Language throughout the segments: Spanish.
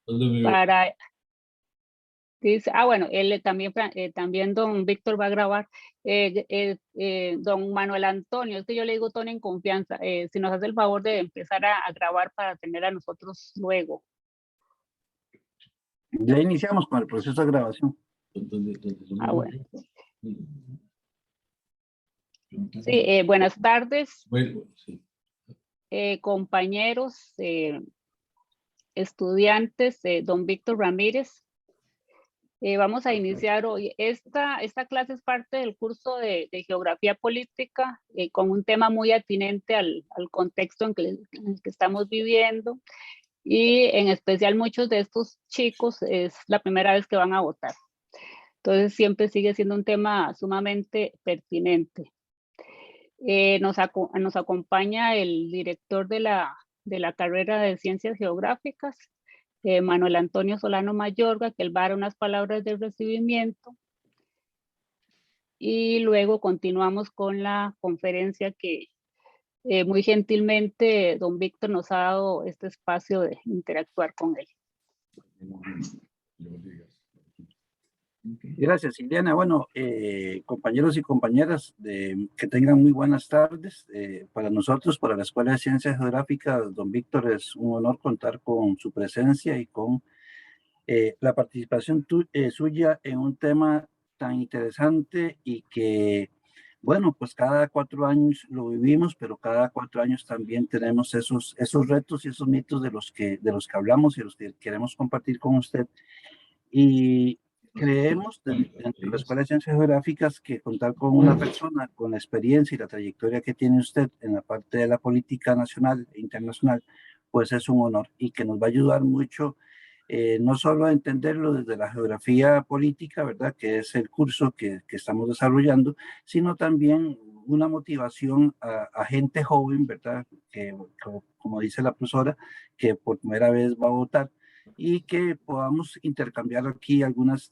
¿Dónde me veo? para, dice, bueno, él también, también don Víctor va a grabar. Don Manuel Antonio, es que yo le digo Tony en confianza, si nos hace el favor de empezar a grabar para tener a nosotros luego. Ya iniciamos con el proceso de grabación. Bueno. Sí, buenas tardes. Bueno, sí. Compañeros, estudiantes, don Víctor Ramírez. Vamos a iniciar hoy. Esta clase es parte del curso de Geografía Política, con un tema muy atinente al contexto en el que estamos viviendo. Y en especial muchos de estos chicos es la primera vez que van a votar. Entonces siempre sigue siendo un tema sumamente pertinente. Nos acompaña el director de la carrera de Ciencias Geográficas, Manuel Antonio Solano Mayorga, que él va a dar unas palabras de recibimiento. Y luego continuamos con la conferencia que muy gentilmente don Víctor nos ha dado este espacio de interactuar con él. Gracias, Ileana. Bueno, compañeros y compañeras, que tengan muy buenas tardes. Para nosotros, para la Escuela de Ciencias Geográficas, don Víctor, es un honor contar con su presencia y con la participación suya en un tema tan interesante y que, bueno, pues cada 4 años lo vivimos, pero cada 4 años también tenemos esos retos y esos mitos de los que hablamos y los que queremos compartir con usted. Y creemos dentro de la Escuela de Ciencias Geográficas que contar con una persona con la experiencia y la trayectoria que tiene usted en la parte de la política nacional e internacional, pues es un honor y que nos va a ayudar mucho, no solo a entenderlo desde la geografía política, ¿verdad? Que es el curso que estamos desarrollando, sino también una motivación a gente joven, ¿verdad? Que, como dice la profesora, que por primera vez va a votar y que podamos intercambiar aquí algunas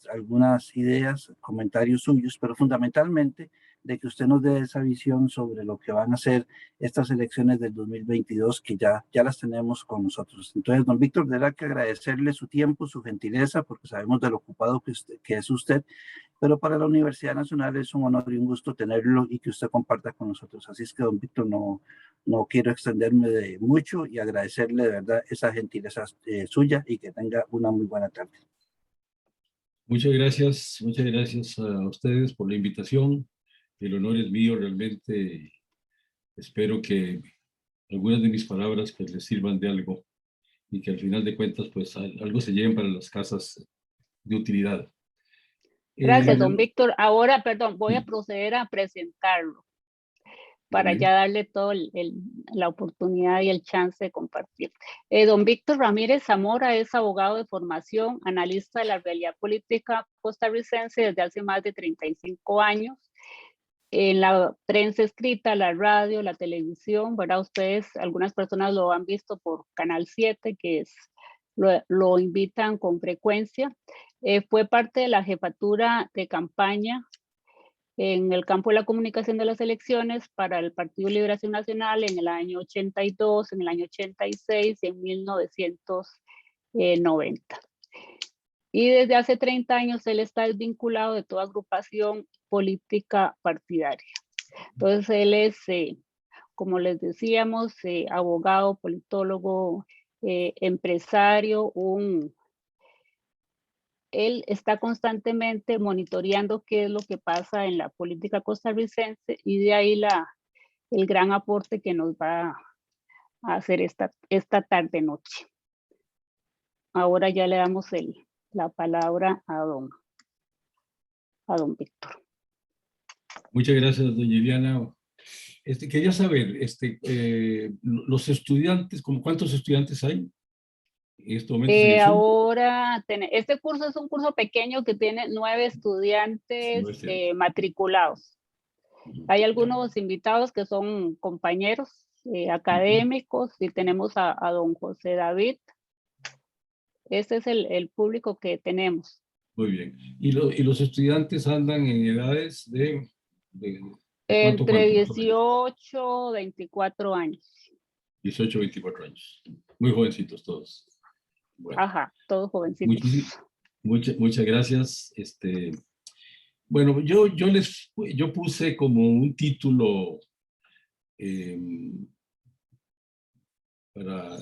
ideas, comentarios suyos, pero fundamentalmente de que usted nos dé esa visión sobre lo que van a ser estas elecciones del 2022 que ya las tenemos con nosotros. Entonces, don Víctor, de verdad que agradecerle su tiempo, su gentileza, porque sabemos de lo ocupado que es usted, pero para la Universidad Nacional es un honor y un gusto tenerlo y que usted comparta con nosotros. Así es que, don Víctor, no quiero extenderme de mucho y agradecerle de verdad esa gentileza suya y que tenga una muy buena tarde. Muchas gracias a ustedes por la invitación. El honor es mío realmente. Espero que algunas de mis palabras pues les sirvan de algo y que al final de cuentas pues algo se lleven para las casas de utilidad. Gracias, don Víctor. Ahora, perdón, voy a proceder a presentarlo para ya darle toda la oportunidad y el chance de compartir. Don Víctor Ramírez Zamora es abogado de formación, analista de la realidad política costarricense desde hace más de 35 años. En la prensa escrita, la radio, la televisión, ¿verdad? Ustedes, algunas personas lo han visto por Canal 7, que lo invitan con frecuencia. Fue parte de la jefatura de campaña en el campo de la comunicación de las elecciones para el Partido Liberación Nacional en el año 82, en el año 86 y en 1990. Y desde hace 30 años él está desvinculado de toda agrupación política partidaria. Entonces él es, como les decíamos, abogado, politólogo, empresario, él está constantemente monitoreando qué es lo que pasa en la política costarricense y de ahí el gran aporte que nos va a hacer esta tarde-noche. Ahora ya le damos la palabra a don Víctor. Muchas gracias, doña Iliana. Quería saber, los estudiantes, ¿cuántos estudiantes hay en este momento? Ahora, este curso es un curso pequeño que tiene 9 estudiantes matriculados. Hay algunos invitados que son compañeros académicos y tenemos a don José David. Este es el público que tenemos. Muy bien. ¿Y los estudiantes andan en edades de entre 18 y 24 años. 18 24 años. Muy jovencitos todos. Bueno, Ajá, todos jovencitos. muchas gracias. Bueno, yo puse como un título para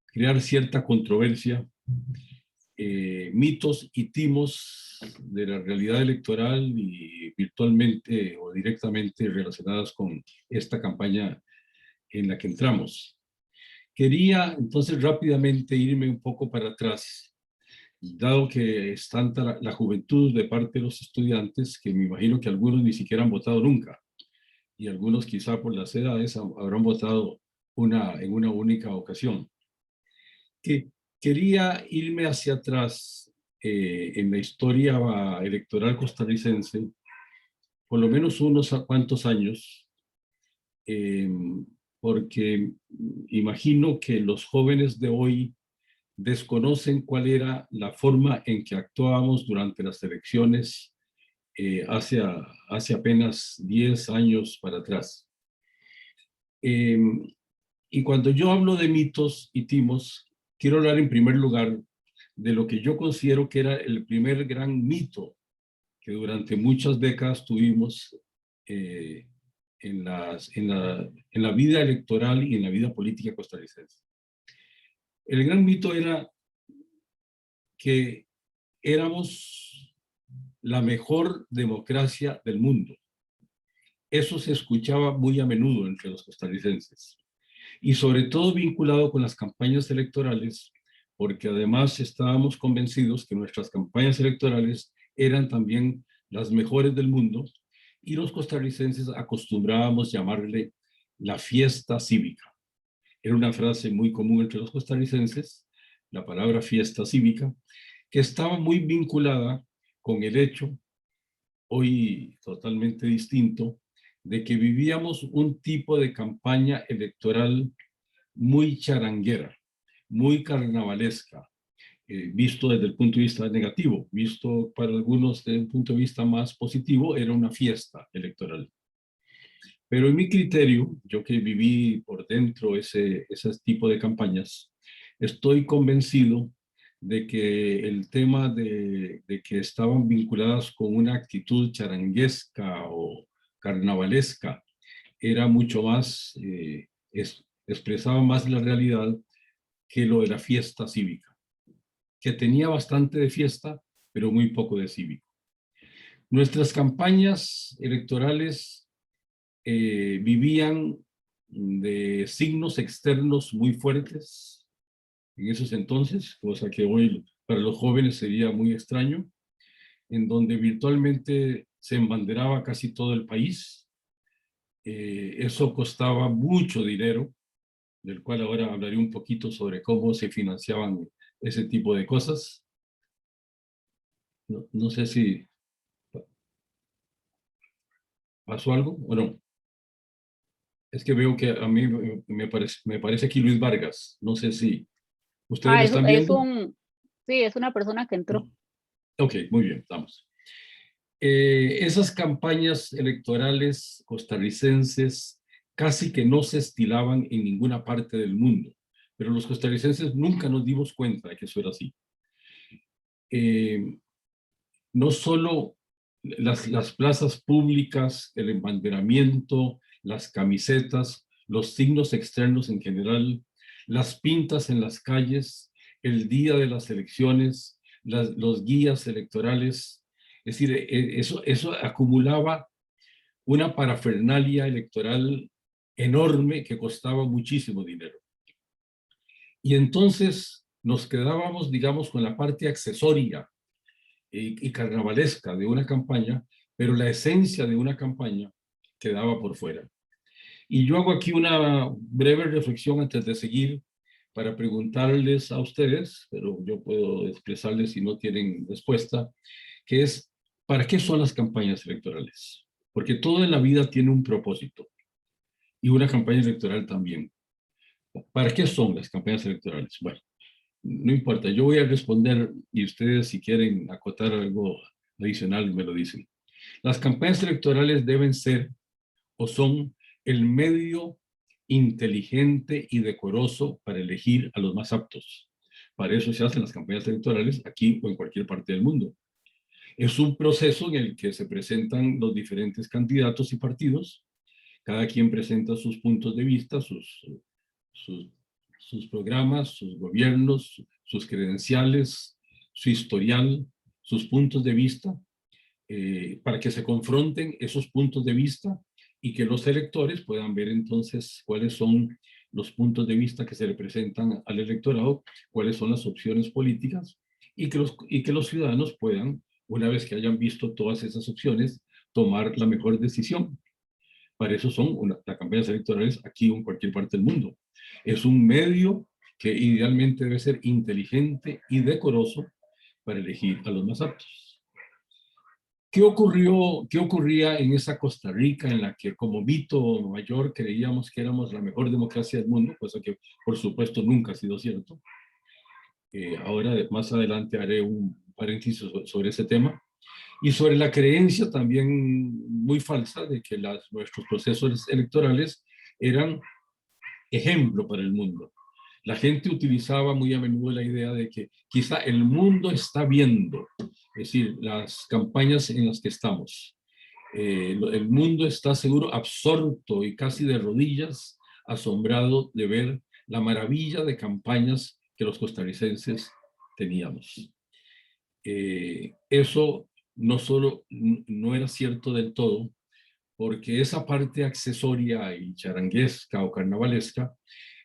crear cierta controversia, mitos y timos de la realidad electoral y virtualmente o directamente relacionadas con esta campaña en la que entramos. Quería entonces rápidamente irme un poco para atrás, dado que es tanta la juventud de parte de los estudiantes, que me imagino que algunos ni siquiera han votado nunca, y algunos quizá por las edades habrán votado en una única ocasión. Que quería irme hacia atrás en la historia electoral costarricense, por lo menos unos cuantos años, eh, porque imagino que los jóvenes de hoy desconocen cuál era la forma en que actuábamos durante las elecciones hace apenas 10 años para atrás. Y cuando yo hablo de mitos y timos, quiero hablar en primer lugar de lo que yo considero que era el primer gran mito que durante muchas décadas tuvimos en la vida electoral y en la vida política costarricense. El gran mito era que éramos la mejor democracia del mundo. Eso se escuchaba muy a menudo entre los costarricenses, y sobre todo vinculado con las campañas electorales, porque además estábamos convencidos que nuestras campañas electorales eran también las mejores del mundo, y los costarricenses acostumbrábamos llamarle la fiesta cívica. Era una frase muy común entre los costarricenses, la palabra fiesta cívica, que estaba muy vinculada con el hecho, hoy totalmente distinto, de que vivíamos un tipo de campaña electoral muy charanguera, muy carnavalesca, visto desde el punto de vista negativo, visto para algunos desde el punto de vista más positivo, era una fiesta electoral. Pero en mi criterio, yo que viví por dentro ese tipo de campañas, estoy convencido de que el tema de que estaban vinculadas con una actitud charanguesca o carnavalesca era mucho más, expresaba más la realidad que lo de la fiesta cívica, que tenía bastante de fiesta, pero muy poco de cívico. Nuestras campañas electorales vivían de signos externos muy fuertes en esos entonces, cosa que hoy para los jóvenes sería muy extraño, en donde virtualmente se embanderaba casi todo el país. Eso costaba mucho dinero, del cual ahora hablaré un poquito sobre cómo se financiaban ese tipo de cosas. No sé si pasó algo o no. Es que veo que a mí me parece aquí Luis Vargas. No sé si ustedes Ah, me están viendo. sí, es una persona que entró. Ok, muy bien, vamos. Esas campañas electorales costarricenses casi que no se estilaban en ninguna parte del mundo, pero los costarricenses nunca nos dimos cuenta de que eso era así. No solo las plazas públicas, el embanderamiento, las camisetas, los signos externos en general, las pintas en las calles, el día de las elecciones, los guías electorales, es decir, eso acumulaba una parafernalia electoral enorme que costaba muchísimo dinero. Y entonces nos quedábamos, digamos, con la parte accesoria y carnavalesca de una campaña, pero la esencia de una campaña quedaba por fuera. Y yo hago aquí una breve reflexión antes de seguir para preguntarles a ustedes, pero yo puedo expresarles si no tienen respuesta, que es, ¿para qué son las campañas electorales? Porque todo en la vida tiene un propósito y una campaña electoral también. ¿Para qué son las campañas electorales? Bueno, no importa, yo voy a responder y ustedes si quieren acotar algo adicional me lo dicen. Las campañas electorales deben ser o son el medio inteligente y decoroso para elegir a los más aptos, Para eso se hacen las campañas electorales aquí o en cualquier parte del mundo. Es un proceso en el que se presentan los diferentes candidatos y partidos. Cada quien presenta sus puntos de vista, sus programas, sus gobiernos, sus credenciales, su historial, sus puntos de vista, para que se confronten esos puntos de vista y que los electores puedan ver entonces cuáles son los puntos de vista que se le presentan al electorado, cuáles son las opciones políticas y que los ciudadanos puedan, una vez que hayan visto todas esas opciones, tomar la mejor decisión. Para eso son las campañas electorales aquí o en cualquier parte del mundo. Es un medio que idealmente debe ser inteligente y decoroso para elegir a los más aptos. ¿Qué ocurría en esa Costa Rica en la que como mito mayor creíamos que éramos la mejor democracia del mundo, cosa que por supuesto nunca ha sido cierto? Ahora más adelante haré un paréntesis sobre ese tema. Y sobre la creencia también muy falsa de que nuestros procesos electorales eran ejemplo para el mundo. La gente utilizaba muy a menudo la idea de que quizá el mundo está viendo, es decir, las campañas en las que estamos. El mundo está seguro absorto y casi de rodillas, asombrado de ver la maravilla de campañas que los costarricenses teníamos. Eso no solo no era cierto del todo, porque esa parte accesoria y charanguesca o carnavalesca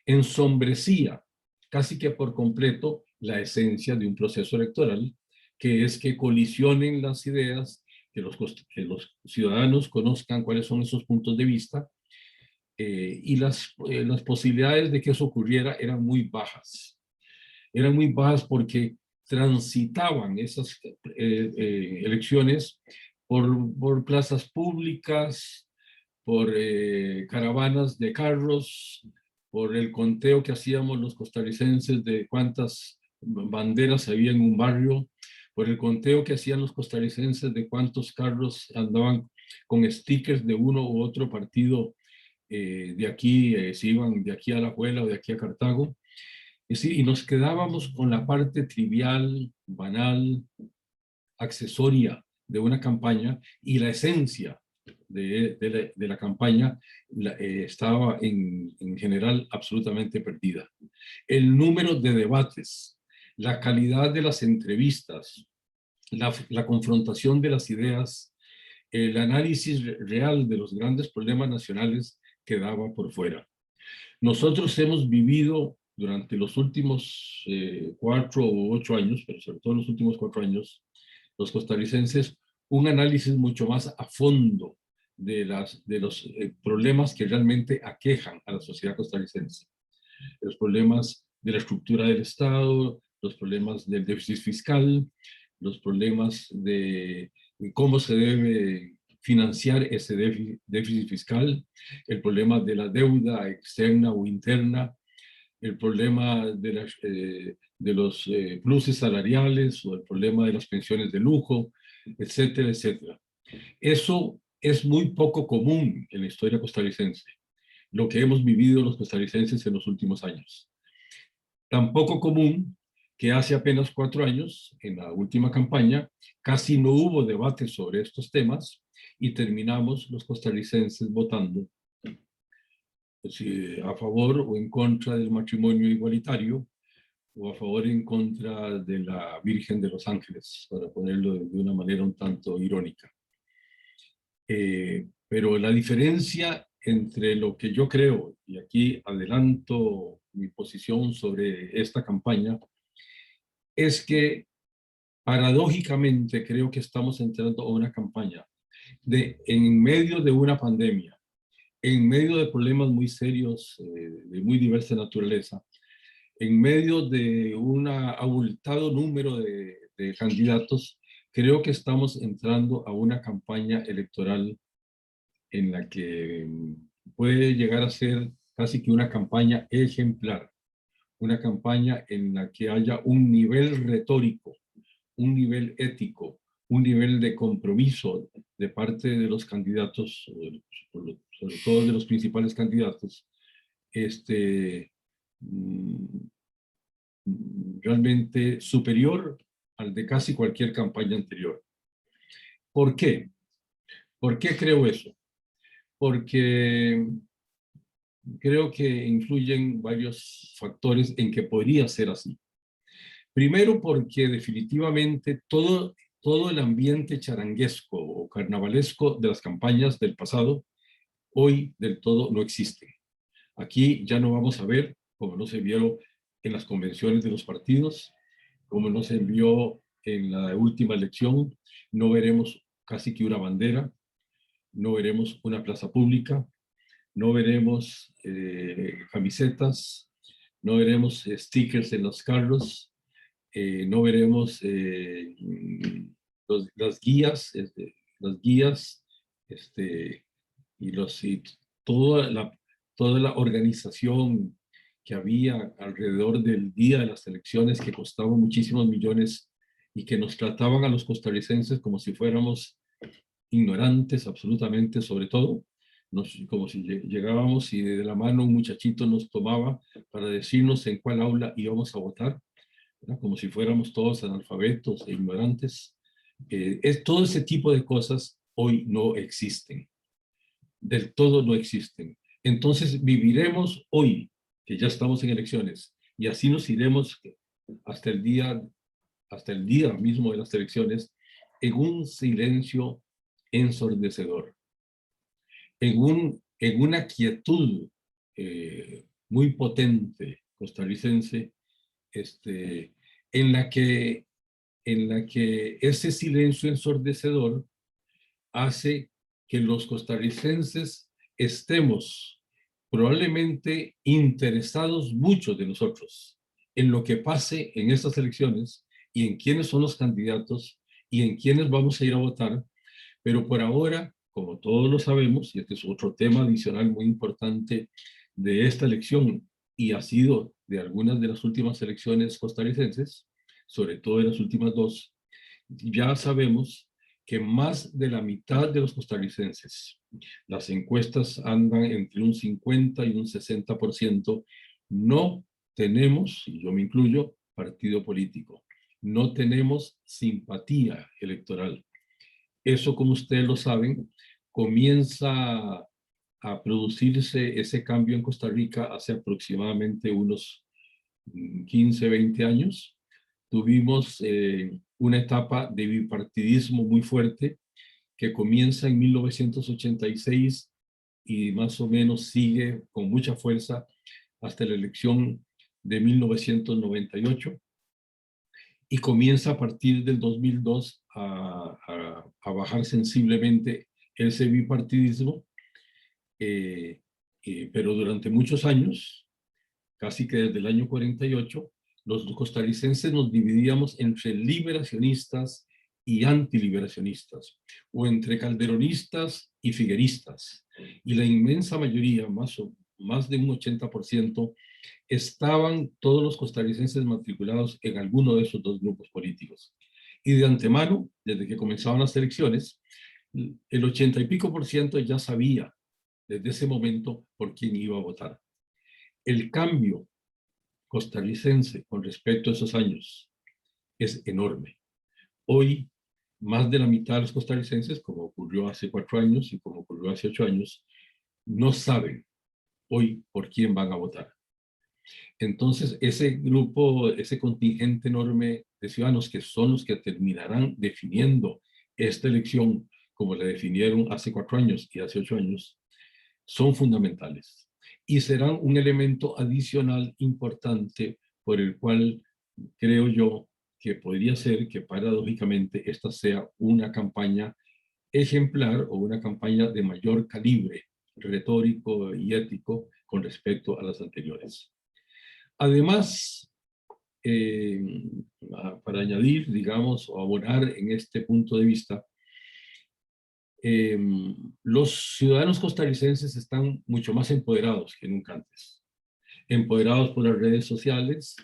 ensombrecía casi que por completo la esencia de un proceso electoral, que es que colisionen las ideas, que los ciudadanos conozcan cuáles son esos puntos de vista, y las posibilidades de que eso ocurriera eran muy bajas. Eran muy bajas porque transitaban esas elecciones por plazas públicas, por caravanas de carros, por el conteo que hacíamos los costarricenses de cuántas banderas había en un barrio, por el conteo que hacían los costarricenses de cuántos carros andaban con stickers de uno u otro partido de aquí, si iban de aquí a La Juela o de aquí a Cartago. Y nos quedábamos con la parte trivial, banal, accesoria de una campaña, y la esencia de la campaña estaba en general absolutamente perdida. El número de debates, la calidad de las entrevistas, la confrontación de las ideas, el análisis real de los grandes problemas nacionales quedaba por fuera. Nosotros hemos vivido durante los últimos 4 u 8 años, pero sobre todo los últimos 4 años, los costarricenses, un análisis mucho más a fondo de los problemas que realmente aquejan a la sociedad costarricense. Los problemas de la estructura del Estado, los problemas del déficit fiscal, los problemas de cómo se debe financiar ese déficit fiscal, el problema de la deuda externa o interna, el problema de los pluses salariales o el problema de las pensiones de lujo, etcétera, etcétera. Eso es muy poco común en la historia costarricense, lo que hemos vivido los costarricenses en los últimos años. Tan poco común que hace apenas 4 años, en la última campaña, casi no hubo debate sobre estos temas y terminamos los costarricenses votando a favor o en contra del matrimonio igualitario, o a favor o en contra de la Virgen de los Ángeles, para ponerlo de una manera un tanto irónica. Pero la diferencia entre lo que yo creo, y aquí adelanto mi posición sobre esta campaña, es que paradójicamente creo que estamos entrando a una campaña en medio de una pandemia, en medio de problemas muy serios, de muy diversa naturaleza, en medio de un abultado número de candidatos, creo que estamos entrando a una campaña electoral en la que puede llegar a ser casi que una campaña ejemplar, una campaña en la que haya un nivel retórico, un nivel ético, un nivel de compromiso de parte de los candidatos, sobre todo de los principales candidatos, realmente superior al de casi cualquier campaña anterior. ¿Por qué? ¿Por qué creo eso? Porque creo que influyen varios factores en que podría ser así. Primero, porque definitivamente todo el ambiente charanguesco o carnavalesco de las campañas del pasado, hoy del todo no existe. Aquí ya no vamos a ver, como no se vio en las convenciones de los partidos, como no se vio en la última elección, no veremos casi que una bandera, no veremos una plaza pública, no veremos camisetas, no veremos stickers en los carros, no veremos las guías, y, y toda la organización que había alrededor del día de las elecciones, que costaba muchísimos millones y que nos trataban a los costarricenses como si fuéramos ignorantes absolutamente, sobre todo, como si llegábamos y de la mano un muchachito nos tomaba para decirnos en cuál aula íbamos a votar, ¿verdad? Como si fuéramos todos analfabetos e ignorantes. Todo ese tipo de cosas hoy no existen, del todo no existen. Entonces viviremos hoy, que ya estamos en elecciones, y así nos iremos hasta el día mismo de las elecciones, en un silencio ensordecedor, en una quietud muy potente costarricense, en la que ese silencio ensordecedor hace que los costarricenses estemos probablemente interesados, muchos de nosotros, en lo que pase en estas elecciones y en quiénes son los candidatos y en quiénes vamos a ir a votar, pero por ahora, como todos lo sabemos, y este es otro tema adicional muy importante de esta elección y ha sido de algunas de las últimas elecciones costarricenses, sobre todo de las últimas dos, ya sabemos que más de la mitad de los costarricenses, las encuestas andan entre un 50 y un 60%, no tenemos, y yo me incluyo, partido político. No tenemos simpatía electoral. Eso, como ustedes lo saben, comienza a producirse ese cambio en Costa Rica hace aproximadamente unos 15, 20 años. Tuvimos una etapa de bipartidismo muy fuerte que comienza en 1986 y más o menos sigue con mucha fuerza hasta la elección de 1998 y comienza a partir del 2002 a bajar sensiblemente ese bipartidismo, pero durante muchos años, casi que desde el año 48, los costarricenses nos dividíamos entre liberacionistas y antiliberacionistas, o entre calderonistas y figueristas. Y la inmensa mayoría, más de un 80%, estaban todos los costarricenses matriculados en alguno de esos dos grupos políticos. Y de antemano, desde que comenzaban las elecciones, el 80 y pico por ciento ya sabía desde ese momento por quién iba a votar. El cambio costarricense con respecto a esos años es enorme. Hoy, más de la mitad de los costarricenses, como ocurrió hace 4 años y como ocurrió hace 8 años, no saben hoy por quién van a votar. Entonces, ese grupo, ese contingente enorme de ciudadanos que son los que terminarán definiendo esta elección como la definieron hace 4 años y hace 8 años, son fundamentales y serán un elemento adicional importante por el cual creo yo que podría ser que paradójicamente esta sea una campaña ejemplar o una campaña de mayor calibre retórico y ético con respecto a las anteriores. Además, para añadir, digamos, o abonar en este punto de vista, los ciudadanos costarricenses están mucho más empoderados que nunca antes. Empoderados por las redes sociales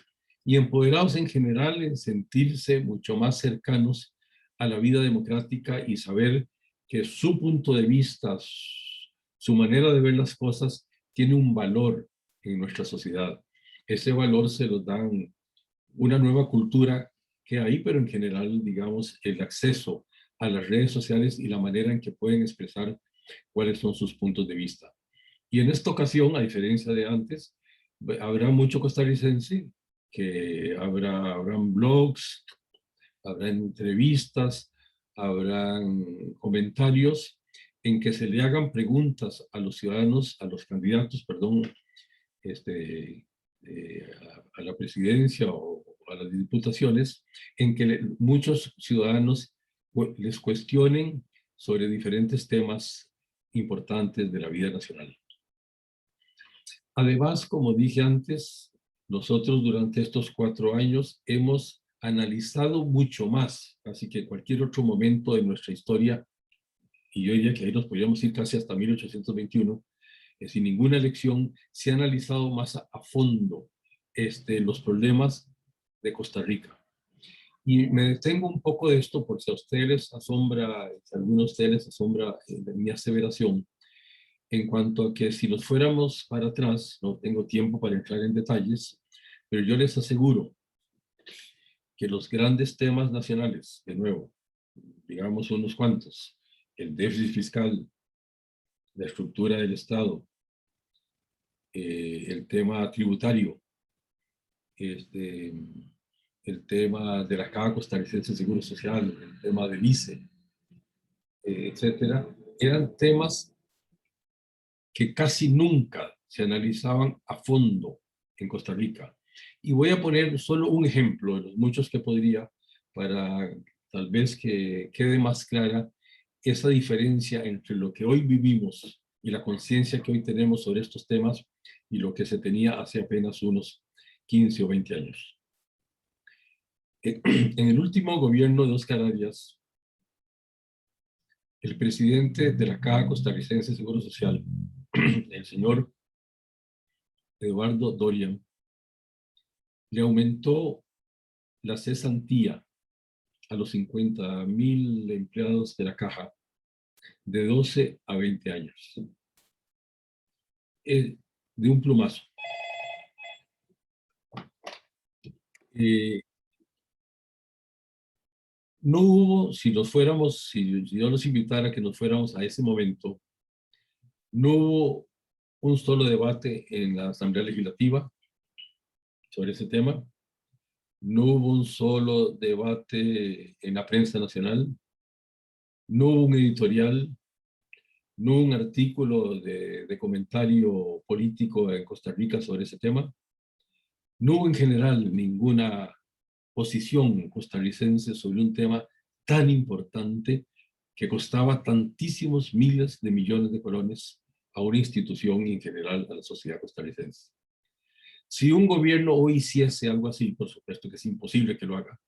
y empoderados en general en sentirse mucho más cercanos a la vida democrática y saber que su punto de vista, su manera de ver las cosas, tiene un valor en nuestra sociedad. Ese valor se lo dan una nueva cultura que hay, pero en general, digamos, el acceso a las redes sociales y la manera en que pueden expresar cuáles son sus puntos de vista. Y en esta ocasión, a diferencia de antes, habrá mucho costarricense, que habrán blogs, habrán entrevistas, habrán comentarios en que se le hagan preguntas a los ciudadanos, a los candidatos, perdón, a la presidencia o a las diputaciones, en que muchos ciudadanos les cuestionen sobre diferentes temas importantes de la vida nacional. Además, como dije antes, nosotros durante estos 4 años hemos analizado mucho más, casi que cualquier otro momento de nuestra historia, y yo diría que ahí nos podríamos ir casi hasta 1821, sin ninguna elección, se ha analizado más a fondo los problemas de Costa Rica. Y me detengo un poco de esto por si a ustedes les asombra, si a algunos de ustedes les asombra de mi aseveración, en cuanto a que si nos fuéramos para atrás, no tengo tiempo para entrar en detalles, pero yo les aseguro que los grandes temas nacionales, de nuevo, digamos unos cuantos, el déficit fiscal, la estructura del Estado, el tema tributario, el tema de la Caja Costarricense de Seguro Social, el tema del ICE, etcétera, eran temas que casi nunca se analizaban a fondo en Costa Rica. Y voy a poner solo un ejemplo de los muchos que podría para tal vez que quede más clara esa diferencia entre lo que hoy vivimos y la conciencia que hoy tenemos sobre estos temas y lo que se tenía hace apenas unos 15 o 20 años. En el último gobierno de Óscar Arias, el presidente de la Caja Costarricense de Seguro Social, el señor Eduardo Dorian, le aumentó la cesantía a los 50,000 empleados de la Caja de 12 a 20 años. De un plumazo. No hubo, si yo los invitara a que nos fuéramos a ese momento, no hubo un solo debate en la Asamblea Legislativa sobre ese tema, no hubo un solo debate en la prensa nacional, no hubo un editorial, no hubo un artículo de comentario político en Costa Rica sobre ese tema, no hubo en general ninguna posición costarricense sobre un tema tan importante que costaba tantísimos miles de millones de colones a una institución y en general a la sociedad costarricense. Si un gobierno hoy hiciese algo así, por supuesto que es imposible que lo haga,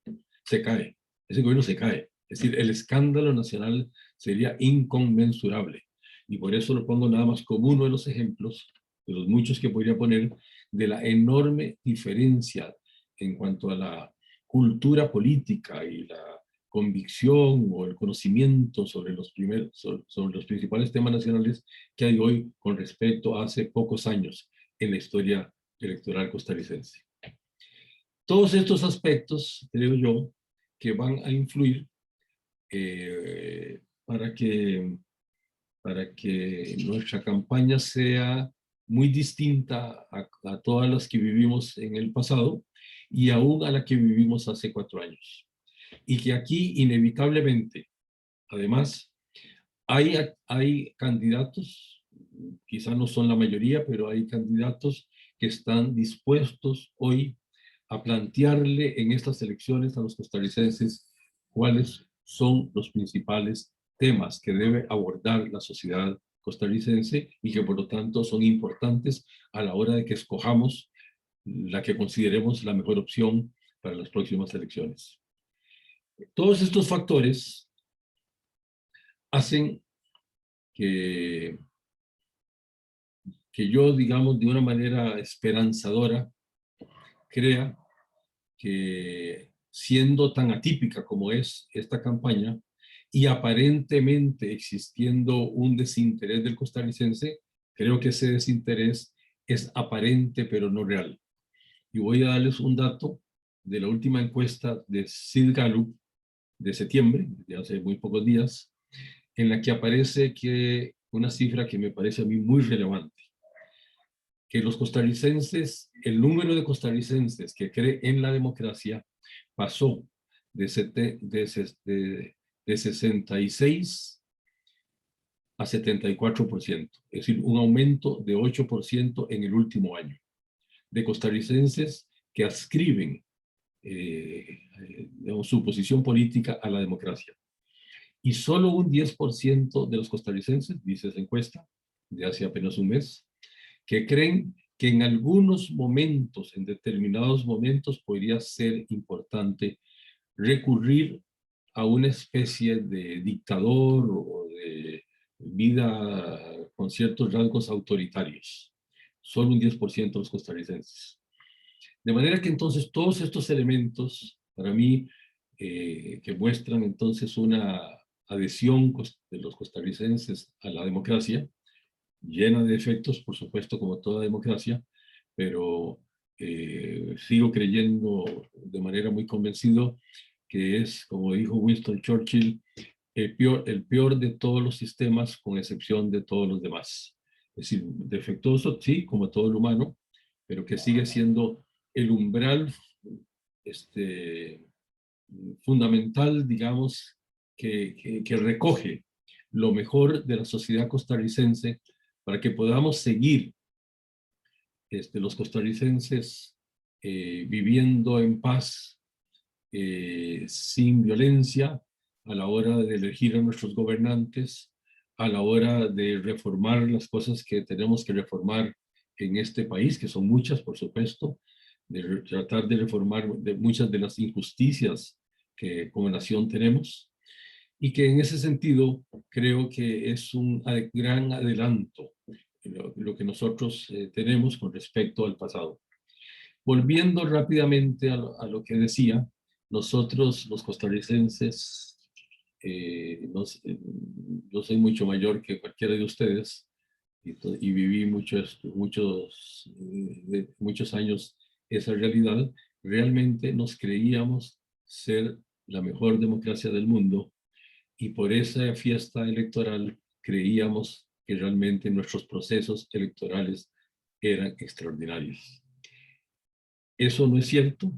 se cae, ese gobierno se cae. Es decir, el escándalo nacional sería inconmensurable. Y por eso lo pongo nada más como uno de los ejemplos, de los muchos que podría poner, de la enorme diferencia en cuanto a la cultura política y la convicción o el conocimiento sobre los principales temas nacionales que hay hoy con respecto a hace pocos años en la historia electoral costarricense. Todos estos aspectos, creo yo, que van a influir para que nuestra campaña sea muy distinta a todas las que vivimos en el pasado y aún a la que vivimos hace 4 años. Y que aquí inevitablemente, además, hay candidatos, quizá no son la mayoría, pero hay candidatos que están dispuestos hoy a plantearle en estas elecciones a los costarricenses cuáles son los principales temas que debe abordar la sociedad costarricense y que por lo tanto son importantes a la hora de que escojamos la que consideremos la mejor opción para las próximas elecciones. Todos estos factores hacen que yo, digamos, de una manera esperanzadora, crea que siendo tan atípica como es esta campaña y aparentemente existiendo un desinterés del costarricense, creo que ese desinterés es aparente pero no real. Y voy a darles un dato de la última encuesta de Sid Gallup de septiembre, de hace muy pocos días, en la que aparece que una cifra que me parece a mí muy relevante, que los costarricenses, el número de costarricenses que cree en la democracia pasó de 66 a 74%, es decir, un aumento de 8% en el último año, de costarricenses que adscriben su posición política a la democracia. Y solo un 10% de los costarricenses, dice esa encuesta, de hace apenas un mes, que creen que en algunos momentos, en determinados momentos, podría ser importante recurrir a una especie de dictador o de vida con ciertos rasgos autoritarios. Solo un 10% de los costarricenses. De manera que entonces todos estos elementos, para mí, que muestran entonces una adhesión de los costarricenses a la democracia, llena de efectos, por supuesto, como toda democracia, pero sigo creyendo de manera muy convencido que es, como dijo Winston Churchill, el peor de todos los sistemas, con excepción de todos los demás. Es decir, defectuoso, sí, como todo el humano, pero que sigue siendo el umbral fundamental, digamos, que recoge lo mejor de la sociedad costarricense para que podamos seguir los costarricenses viviendo en paz, sin violencia, a la hora de elegir a nuestros gobernantes, a la hora de reformar las cosas que tenemos que reformar en este país, que son muchas, por supuesto, de tratar de reformar muchas de las injusticias que como nación tenemos, y que en ese sentido creo que es un gran adelanto lo que nosotros tenemos con respecto al pasado. Volviendo rápidamente a lo que decía, nosotros los costarricenses, yo soy mucho mayor que cualquiera de ustedes y viví muchos años esa realidad. Realmente nos creíamos ser la mejor democracia del mundo y por esa fiesta electoral creíamos que realmente nuestros procesos electorales eran extraordinarios. Eso no es cierto,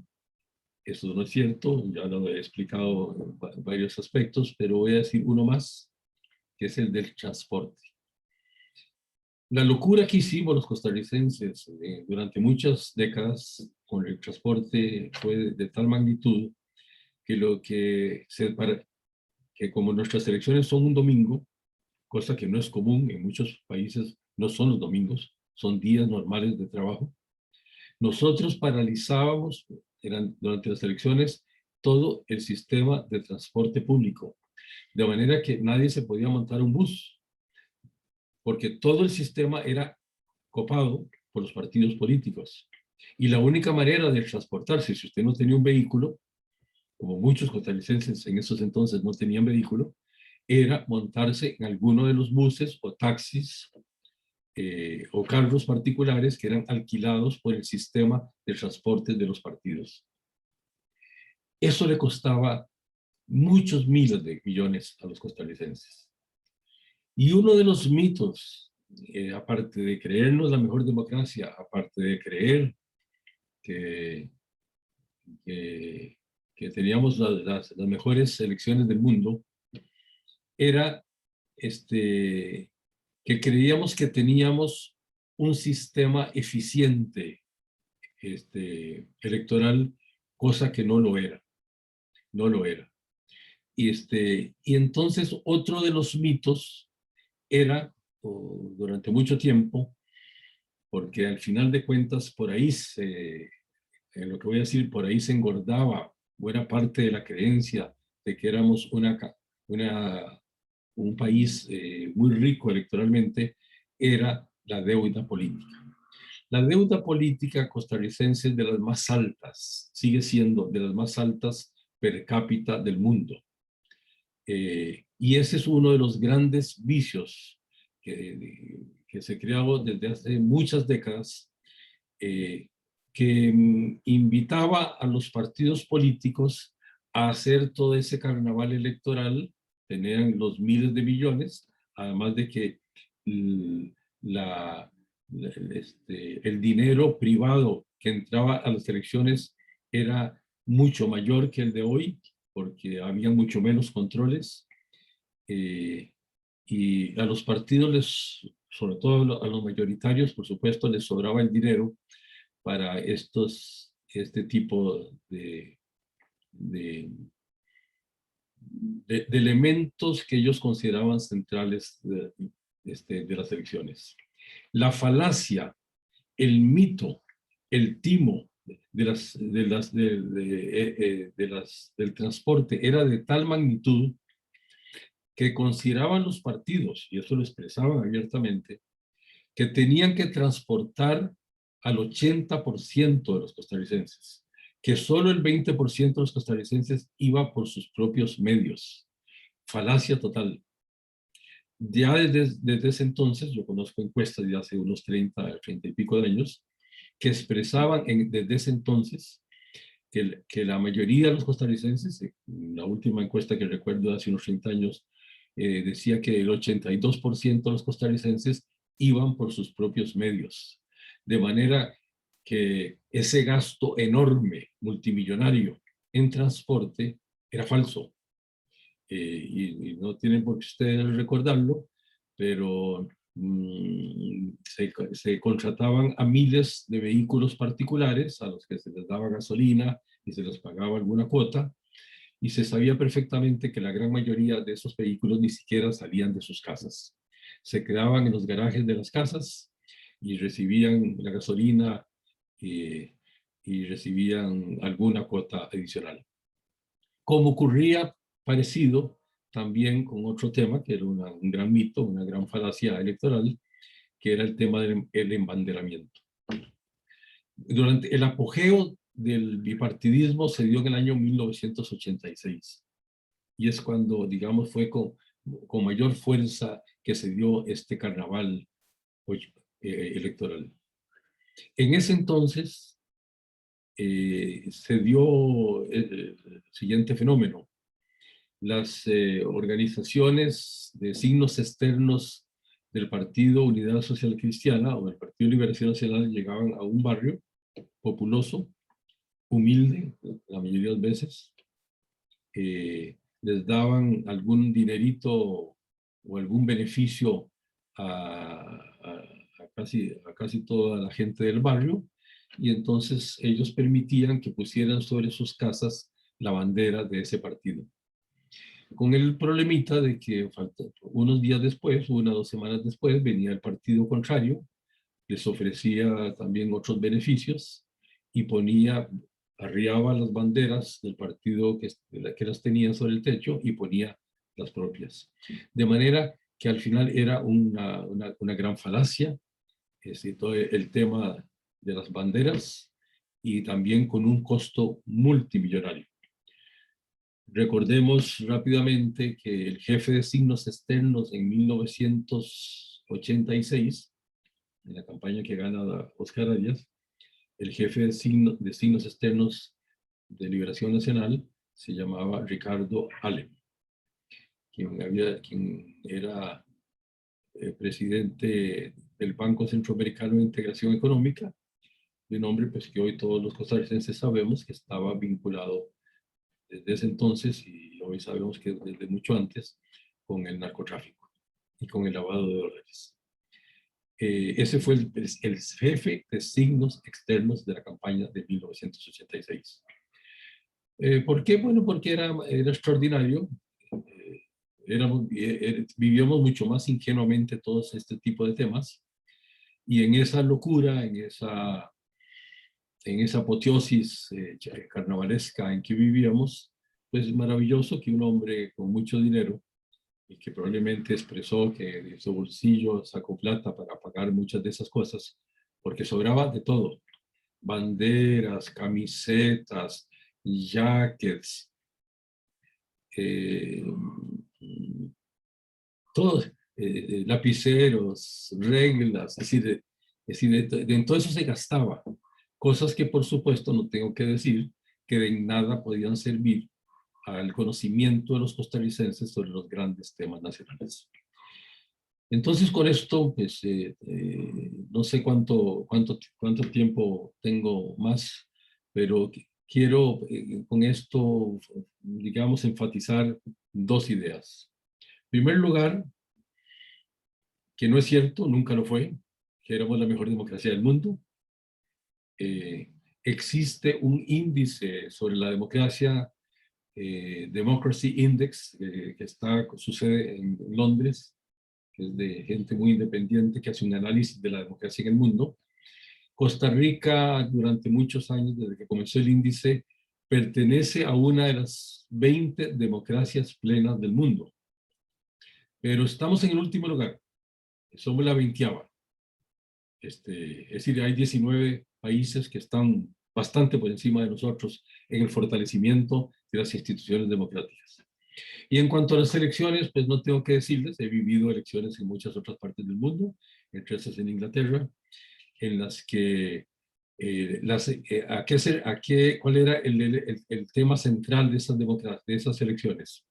eso no es cierto, ya lo he explicado en varios aspectos, pero voy a decir uno más, que es el del transporte. La locura que hicimos los costarricenses durante muchas décadas con el transporte fue de tal magnitud que como nuestras elecciones son un domingo, cosa que no es común en muchos países, no son los domingos, son días normales de trabajo, nosotros paralizábamos durante las elecciones todo el sistema de transporte público, de manera que nadie se podía montar un bus, porque todo el sistema era copado por los partidos políticos. Y la única manera de transportarse, si usted no tenía un vehículo, como muchos costarricenses en esos entonces no tenían vehículo, era montarse en alguno de los buses o taxis o carros particulares que eran alquilados por el sistema de transporte de los partidos. Eso le costaba muchos miles de millones a los costarricenses. Y uno de los mitos, aparte de creernos la mejor democracia, aparte de creer que teníamos las mejores elecciones del mundo, era que creíamos que teníamos un sistema eficiente electoral, cosa que no lo era. No lo era. Y entonces otro de los mitos era, durante mucho tiempo, porque al final de cuentas por ahí en lo que voy a decir, por ahí se engordaba buena parte de la creencia de que éramos un país muy rico electoralmente, era la deuda política. La deuda política costarricense es de las más altas, sigue siendo de las más altas per cápita del mundo. Y ese es uno de los grandes vicios que se creó desde hace muchas décadas, que invitaba a los partidos políticos a hacer todo ese carnaval electoral. Tenían los miles de millones, además de que el dinero privado que entraba a las elecciones era mucho mayor que el de hoy, porque había mucho menos controles. Y a los partidos, sobre todo a los mayoritarios, por supuesto, les sobraba el dinero para este tipo de elementos que ellos consideraban centrales de las elecciones. La falacia, el mito, el timo del transporte era de tal magnitud que consideraban los partidos, y eso lo expresaban abiertamente, que tenían que transportar al 80% de los costarricenses, que solo el 20% de los costarricenses iba por sus propios medios. Falacia total. Ya desde ese entonces, yo conozco encuestas de hace unos 30 y pico de años, que expresaban desde ese entonces que la mayoría de los costarricenses, la última encuesta que recuerdo de hace unos 30 años, decía que el 82% de los costarricenses iban por sus propios medios. De manera que ese gasto enorme, multimillonario, en transporte era falso. Y no tienen por qué ustedes recordarlo, pero se contrataban a miles de vehículos particulares a los que se les daba gasolina y se les pagaba alguna cuota, y se sabía perfectamente que la gran mayoría de esos vehículos ni siquiera salían de sus casas. Se quedaban en los garajes de las casas y recibían la gasolina y recibían alguna cuota adicional. Como ocurría parecido también con otro tema, que era un gran mito, una gran falacia electoral, que era el tema del embanderamiento. Durante el apogeo del bipartidismo se dio en el año 1986, y es cuando, digamos, fue con mayor fuerza que se dio este carnaval electoral. En ese entonces se dio el siguiente fenómeno. Las organizaciones de signos externos del Partido Unidad Social Cristiana o del Partido Liberación Nacional llegaban a un barrio populoso, humilde, la mayoría de las veces, les daban algún dinerito o algún beneficio a casi toda la gente del barrio, y entonces ellos permitían que pusieran sobre sus casas la bandera de ese partido. Con el problemita de que unos días después, 1 o 2 semanas después, venía el partido contrario, les ofrecía también otros beneficios y arriaba las banderas del partido que las tenía sobre el techo y ponía las propias. De manera que al final era una gran falacia, todo el tema de las banderas, y también con un costo multimillonario. Recordemos rápidamente que el jefe de signos externos en 1986, en la campaña que gana Oscar Arias, el jefe de signos externos de Liberación Nacional se llamaba Ricardo Alem, quien era presidente del Banco Centroamericano de Integración Económica, de nombre pues que hoy todos los costarricenses sabemos que estaba vinculado desde ese entonces, y hoy sabemos que desde mucho antes, con el narcotráfico y con el lavado de dólares. Ese fue el jefe de signos externos de la campaña de 1986. ¿Por qué? Bueno, porque era extraordinario. Vivíamos mucho más ingenuamente todos este tipo de temas, y en esa locura, en esa apoteosis carnavalesca en que vivíamos, pues es maravilloso que un hombre con mucho dinero, y que probablemente expresó que de su bolsillo sacó plata para pagar muchas de esas cosas, porque sobraba de todo: banderas, camisetas, jackets, todos, lapiceros, reglas, es decir, en todo eso se gastaba. Cosas que, por supuesto, no tengo que decir que de nada podían servir al conocimiento de los costarricenses sobre los grandes temas nacionales. Entonces, con esto, pues, no sé cuánto tiempo tengo más, pero quiero con esto, digamos, enfatizar dos ideas. En primer lugar, que no es cierto, nunca lo fue, que éramos la mejor democracia del mundo. Existe un índice sobre la democracia, Democracy Index, que sucede en Londres, que es de gente muy independiente que hace un análisis de la democracia en el mundo. Costa Rica, durante muchos años, desde que comenzó el índice, pertenece a una de las 20 democracias plenas del mundo. Pero estamos en el último lugar, somos la 20ª. Es decir, hay 19 países que están bastante por encima de nosotros en el fortalecimiento de las instituciones democráticas. Y en cuanto a las elecciones, pues no tengo que decirles, he vivido elecciones en muchas otras partes del mundo, entre esas en Inglaterra, en las que, ¿cuál era el tema central de esas elecciones?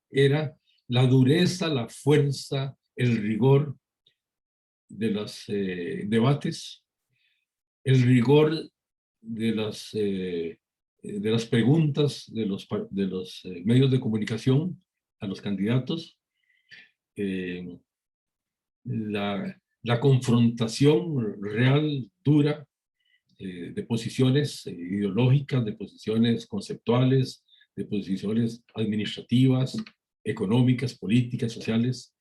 Era la dureza, la fuerza, el rigor de los debates, el rigor de las preguntas de los medios de comunicación a los candidatos, la confrontación real, dura, de posiciones ideológicas, de posiciones conceptuales, de posiciones administrativas, económicas, políticas, sociales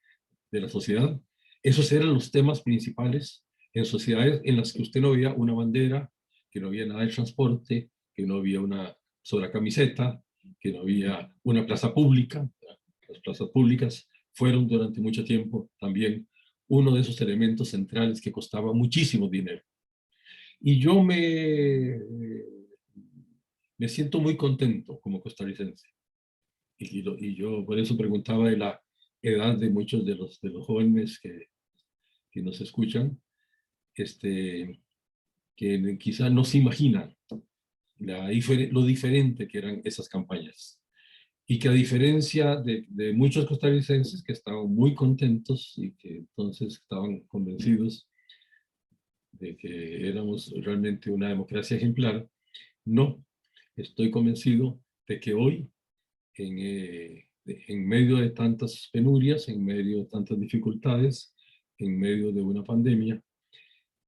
de la sociedad. Esos eran los temas principales en sociedades en las que usted no veía una bandera, que no había nada de transporte, que no había una sola camiseta, que no había una plaza pública. Las plazas públicas fueron durante mucho tiempo también uno de esos elementos centrales que costaba muchísimo dinero. Y yo me siento muy contento como costarricense. Y yo por eso preguntaba de la edad de muchos de los jóvenes que nos escuchan, que quizás no se imaginan lo diferente que eran esas campañas. Y que a diferencia de muchos costarricenses que estaban muy contentos y que entonces estaban convencidos de que éramos realmente una democracia ejemplar, no, estoy convencido de que hoy, en medio de tantas penurias, en medio de tantas dificultades, en medio de una pandemia,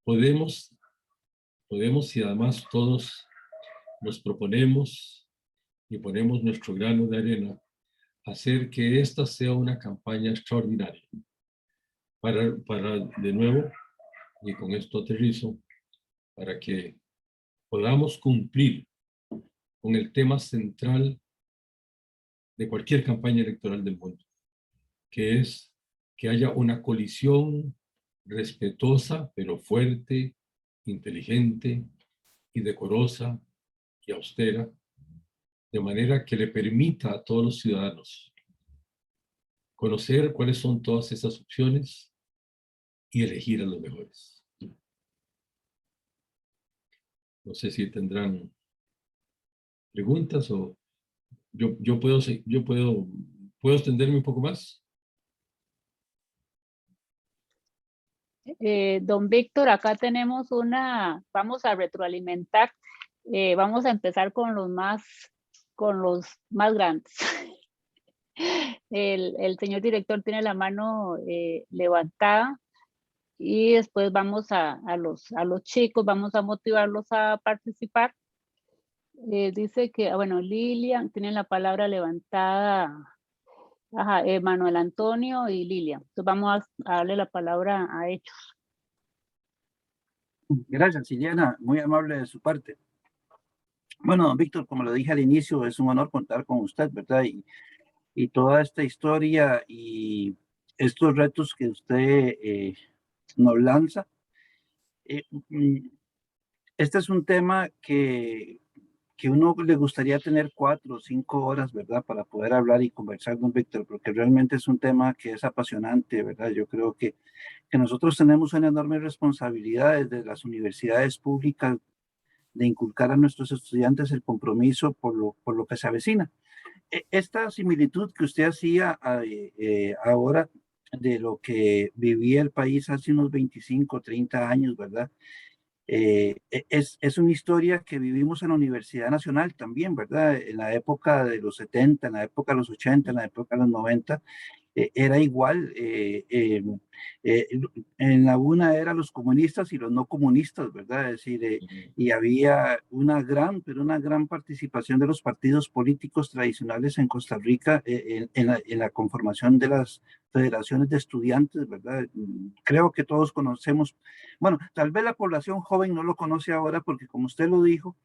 podemos y además todos nos proponemos y ponemos nuestro grano de arena hacer que esta sea una campaña extraordinaria para de nuevo, y con esto aterrizo, para que podamos cumplir con el tema central de cualquier campaña electoral del mundo, que es que haya una colisión respetuosa, pero fuerte, inteligente y decorosa y austera, de manera que le permita a todos los ciudadanos conocer cuáles son todas esas opciones y elegir a los mejores. No sé si tendrán preguntas o yo puedo extenderme un poco más. Don Víctor, acá tenemos vamos a retroalimentar, vamos a empezar con los más grandes. El señor director tiene la mano levantada y después vamos a los chicos, vamos a motivarlos a participar. Dice que, bueno, Lilian tiene la palabra levantada. Ajá, Manuel Antonio y Lilian. Entonces vamos a darle la palabra a ellos. Gracias, Liliana, muy amable de su parte. Bueno, don Víctor, como lo dije al inicio, es un honor contar con usted, ¿verdad? Y toda esta historia y estos retos que usted nos lanza. Este es un tema que uno le gustaría tener 4 o 5 horas, ¿verdad? Para poder hablar y conversar, don Víctor, porque realmente es un tema que es apasionante, ¿verdad? Yo creo que nosotros tenemos una enorme responsabilidad desde las universidades públicas inculcar a nuestros estudiantes el compromiso por lo que se avecina. Esta similitud que usted hacía ahora de lo que vivía el país hace unos 25, 30 años, ¿verdad? Es una historia que vivimos en la Universidad Nacional también, ¿verdad? En la época de los 70, en la época de los 80, en la época de los 90, era igual. En la una era los comunistas y los no comunistas, ¿verdad? Es decir, y había una gran, pero una gran participación de los partidos políticos tradicionales en Costa Rica en la conformación de las federaciones de estudiantes, ¿verdad? Creo que todos conocemos, bueno, tal vez la población joven no lo conoce ahora porque como usted lo dijo,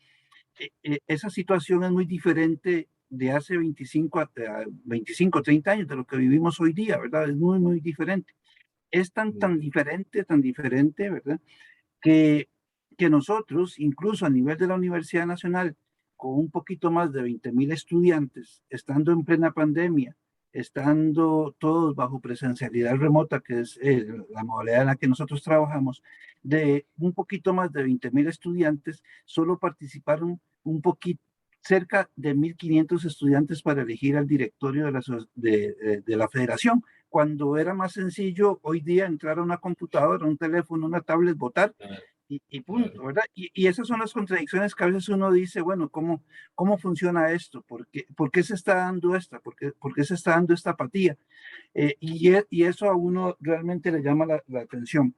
esa situación es muy diferente de hace 25, 30 años de lo que vivimos hoy día, ¿verdad? Es muy, muy diferente. Es tan diferente, ¿verdad? Que nosotros, incluso a nivel de la Universidad Nacional, con un poquito más de 20,000 estudiantes, estando en plena pandemia, estando todos bajo presencialidad remota, que es la modalidad en la que nosotros trabajamos, de un poquito más de 20,000 estudiantes, solo participaron un poquito, cerca de 1,500 estudiantes para elegir al directorio de la federación, cuando era más sencillo hoy día entrar a una computadora, un teléfono, una tablet, votar y punto, ¿verdad? Y esas son las contradicciones que a veces uno dice, bueno, ¿cómo funciona esto? ¿Por qué se está dando esta? ¿Por qué se está dando esta apatía? Y eso a uno realmente le llama la atención.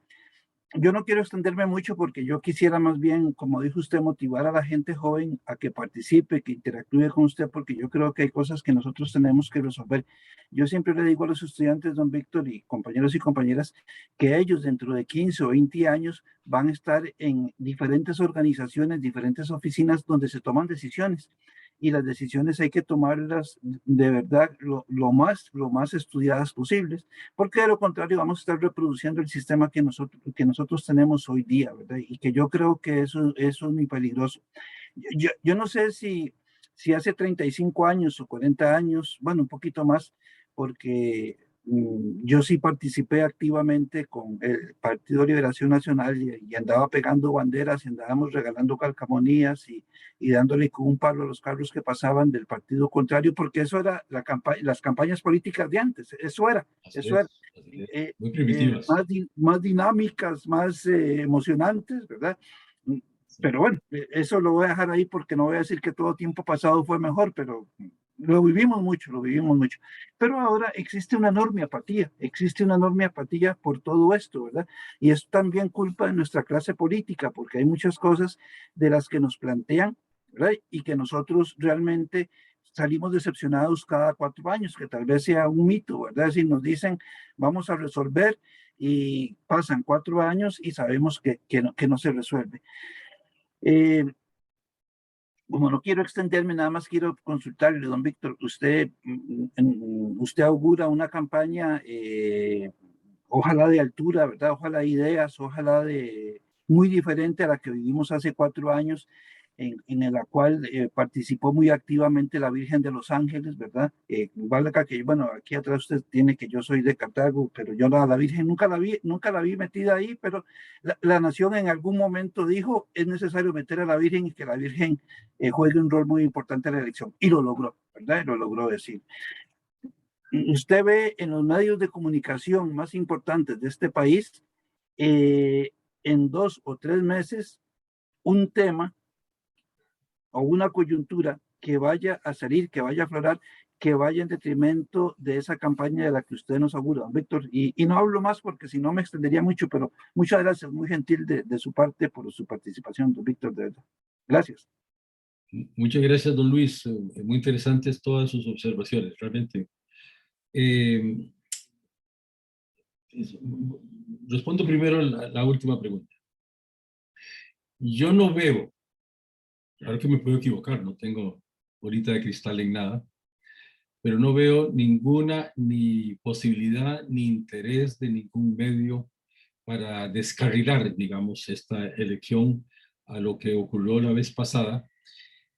Yo no quiero extenderme mucho porque yo quisiera más bien, como dijo usted, motivar a la gente joven a que participe, que interactúe con usted, porque yo creo que hay cosas que nosotros tenemos que resolver. Yo siempre le digo a los estudiantes, don Víctor, y compañeros y compañeras, que ellos dentro de 15 o 20 años van a estar en diferentes organizaciones, diferentes oficinas donde se toman decisiones. Y las decisiones hay que tomarlas de verdad lo más estudiadas posibles, porque de lo contrario vamos a estar reproduciendo el sistema que nosotros tenemos hoy día, ¿verdad? Y que yo creo que eso es muy peligroso. Yo no sé si hace 35 años o 40 años, bueno, un poquito más, porque yo sí participé activamente con el Partido de Liberación Nacional y andaba pegando banderas y andábamos regalando calcamonías y dándole con un palo a los carros que pasaban del partido contrario, porque eso era las campañas políticas de antes, eso era. Muy primitivas. Más dinámicas, más emocionantes, ¿verdad? Pero bueno, eso lo voy a dejar ahí porque no voy a decir que todo tiempo pasado fue mejor, pero lo vivimos mucho, lo vivimos mucho. Pero ahora existe una enorme apatía por todo esto, ¿verdad? Y es también culpa de nuestra clase política, porque hay muchas cosas de las que nos plantean, ¿verdad? Y que nosotros realmente salimos decepcionados cada 4 años, que tal vez sea un mito, ¿verdad? Si nos dicen, vamos a resolver y pasan 4 años y sabemos que no se resuelve. Como no quiero extenderme, nada más quiero consultarle, don Víctor, usted augura una campaña, ojalá de altura, ¿verdad? Ojalá ideas, ojalá muy diferente a la que vivimos hace 4 años, en la cual participó muy activamente la Virgen de los Ángeles, ¿verdad? Valga que, bueno, aquí atrás usted tiene que yo soy de Cartago, pero yo la Virgen nunca la vi metida ahí, pero la nación en algún momento dijo, es necesario meter a la Virgen y que la Virgen juegue un rol muy importante en la elección. Y lo logró, ¿verdad? Y lo logró decir. Usted ve en los medios de comunicación más importantes de este país, en 2 o 3 meses, un tema o una coyuntura que vaya a salir, que vaya a aflorar, que vaya en detrimento de esa campaña de la que usted nos augura, don Víctor. Y no hablo más porque si no me extendería mucho, pero muchas gracias, muy gentil de su parte por su participación, don Víctor, de verdad. Gracias. Muchas gracias, don Luis. Muy interesantes todas sus observaciones, realmente. Respondo primero la última pregunta. Yo no veo, claro que me puedo equivocar, no tengo bolita de cristal en nada, pero no veo ninguna ni posibilidad ni interés de ningún medio para descarrilar, digamos, esta elección a lo que ocurrió la vez pasada,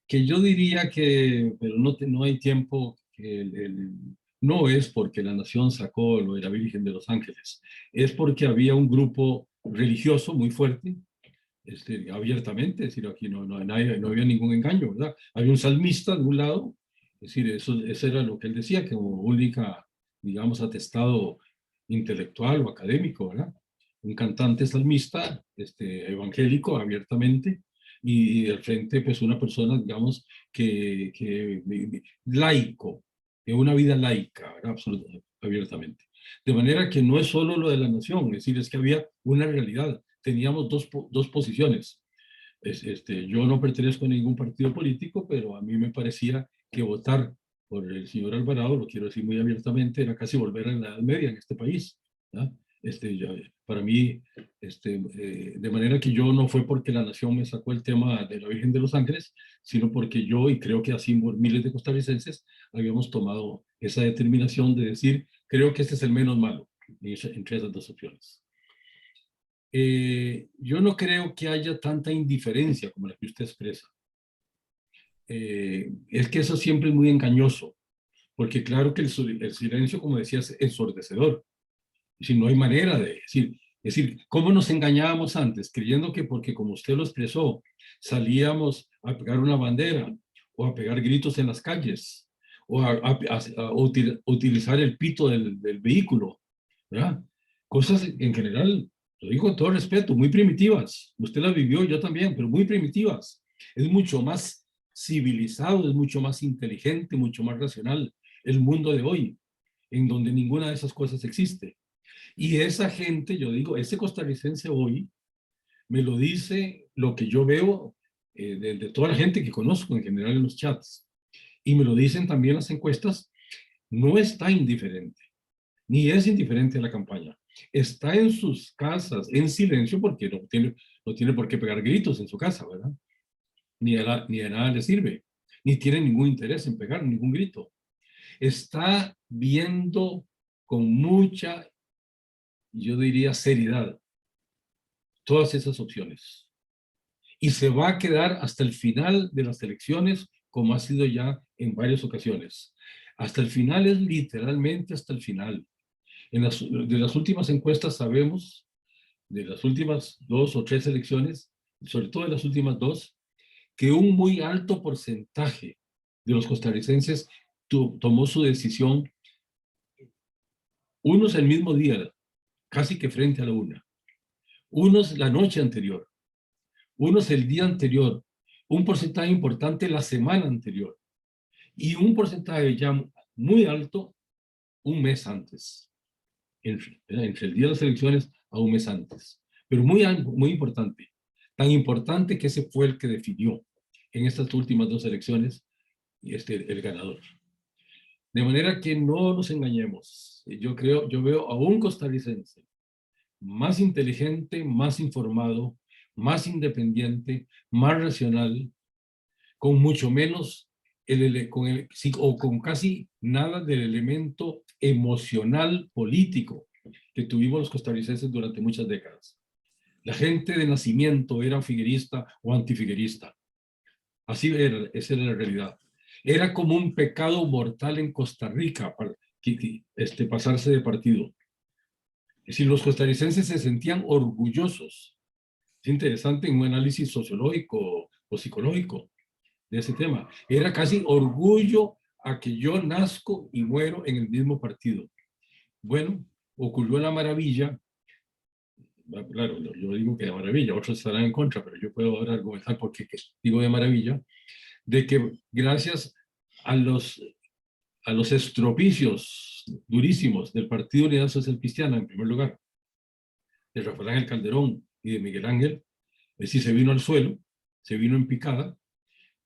que yo diría que, pero no hay tiempo, que no es porque la nación sacó lo de la Virgen de los Ángeles, es porque había un grupo religioso muy fuerte, abiertamente, es decir, aquí no había ningún engaño, ¿verdad? Había un salmista de un lado, es decir, eso era lo que él decía, que como única, digamos, atestado intelectual o académico, ¿verdad? Un cantante salmista, evangélico, abiertamente, y al frente, pues, una persona, digamos, laico, de una vida laica, ¿verdad? Absolutamente, abiertamente. De manera que no es solo lo de la nación, es decir, es que había una realidad. Teníamos dos posiciones. Yo no pertenezco a ningún partido político, pero a mí me parecía que votar por el señor Alvarado, lo quiero decir muy abiertamente, era casi volver a la Edad Media en este país, ¿no? Para mí, de manera que yo no fue porque la nación me sacó el tema de la Virgen de los Ángeles, sino porque yo, y creo que así miles de costarricenses, habíamos tomado esa determinación de decir, creo que este es el menos malo entre esas dos opciones. Yo no creo que haya tanta indiferencia como la que usted expresa. Es que eso siempre es muy engañoso, porque claro que el silencio, como decías, es ensordecedor. Es decir, no hay manera de decir, ¿cómo nos engañábamos antes? Creyendo que porque, como usted lo expresó, salíamos a pegar una bandera o a pegar gritos en las calles o a utilizar el pito del vehículo, ¿verdad? Cosas en general, lo digo con todo respeto, muy primitivas. Usted las vivió, yo también, pero muy primitivas. Es mucho más civilizado, es mucho más inteligente, mucho más racional el mundo de hoy, en donde ninguna de esas cosas existe. Y esa gente, yo digo, ese costarricense hoy me lo dice lo que yo veo de toda la gente que conozco en general en los chats. Y me lo dicen también las encuestas, no está indiferente, ni es indiferente a la campaña. Está en sus casas, en silencio, porque no tiene por qué pegar gritos en su casa, ¿verdad? Ni a nada le sirve, ni tiene ningún interés en pegar ningún grito. Está viendo con mucha, yo diría, seriedad todas esas opciones. Y se va a quedar hasta el final de las elecciones, como ha sido ya en varias ocasiones. Hasta el final es literalmente hasta el final. De las últimas encuestas sabemos, de las últimas 2 o 3 elecciones, sobre todo de las últimas 2, que un muy alto porcentaje de los costarricenses tomó su decisión, unos el mismo día, casi que frente a la una, unos la noche anterior, unos el día anterior, un porcentaje importante la semana anterior y un porcentaje ya muy alto un mes antes, entre el día de las elecciones a un mes antes. Pero muy importante, tan importante que ese fue el que definió en estas últimas 2 elecciones el ganador. De manera que no nos engañemos. Yo veo a un costarricense más inteligente, más informado, más independiente, más racional, con mucho menos, con casi nada del elemento emocional político que tuvimos los costarricenses durante muchas décadas. La gente de nacimiento era figuerista o antifiguerista. Así era, esa era la realidad. Era como un pecado mortal en Costa Rica pasarse de partido. Es decir, los costarricenses se sentían orgullosos. Es interesante en un análisis sociológico o psicológico de ese tema. Era casi orgullo a que yo nazco y muero en el mismo partido. Bueno, ocurrió la maravilla. Claro, yo digo que de maravilla, otros estarán en contra, pero yo puedo ahora argumentar por qué digo de maravilla, de que gracias a los estropicios durísimos del Partido Unidad Social Cristiana, en primer lugar, de Rafael Ángel Calderón y de Miguel Ángel, es decir, se vino al suelo, se vino en picada,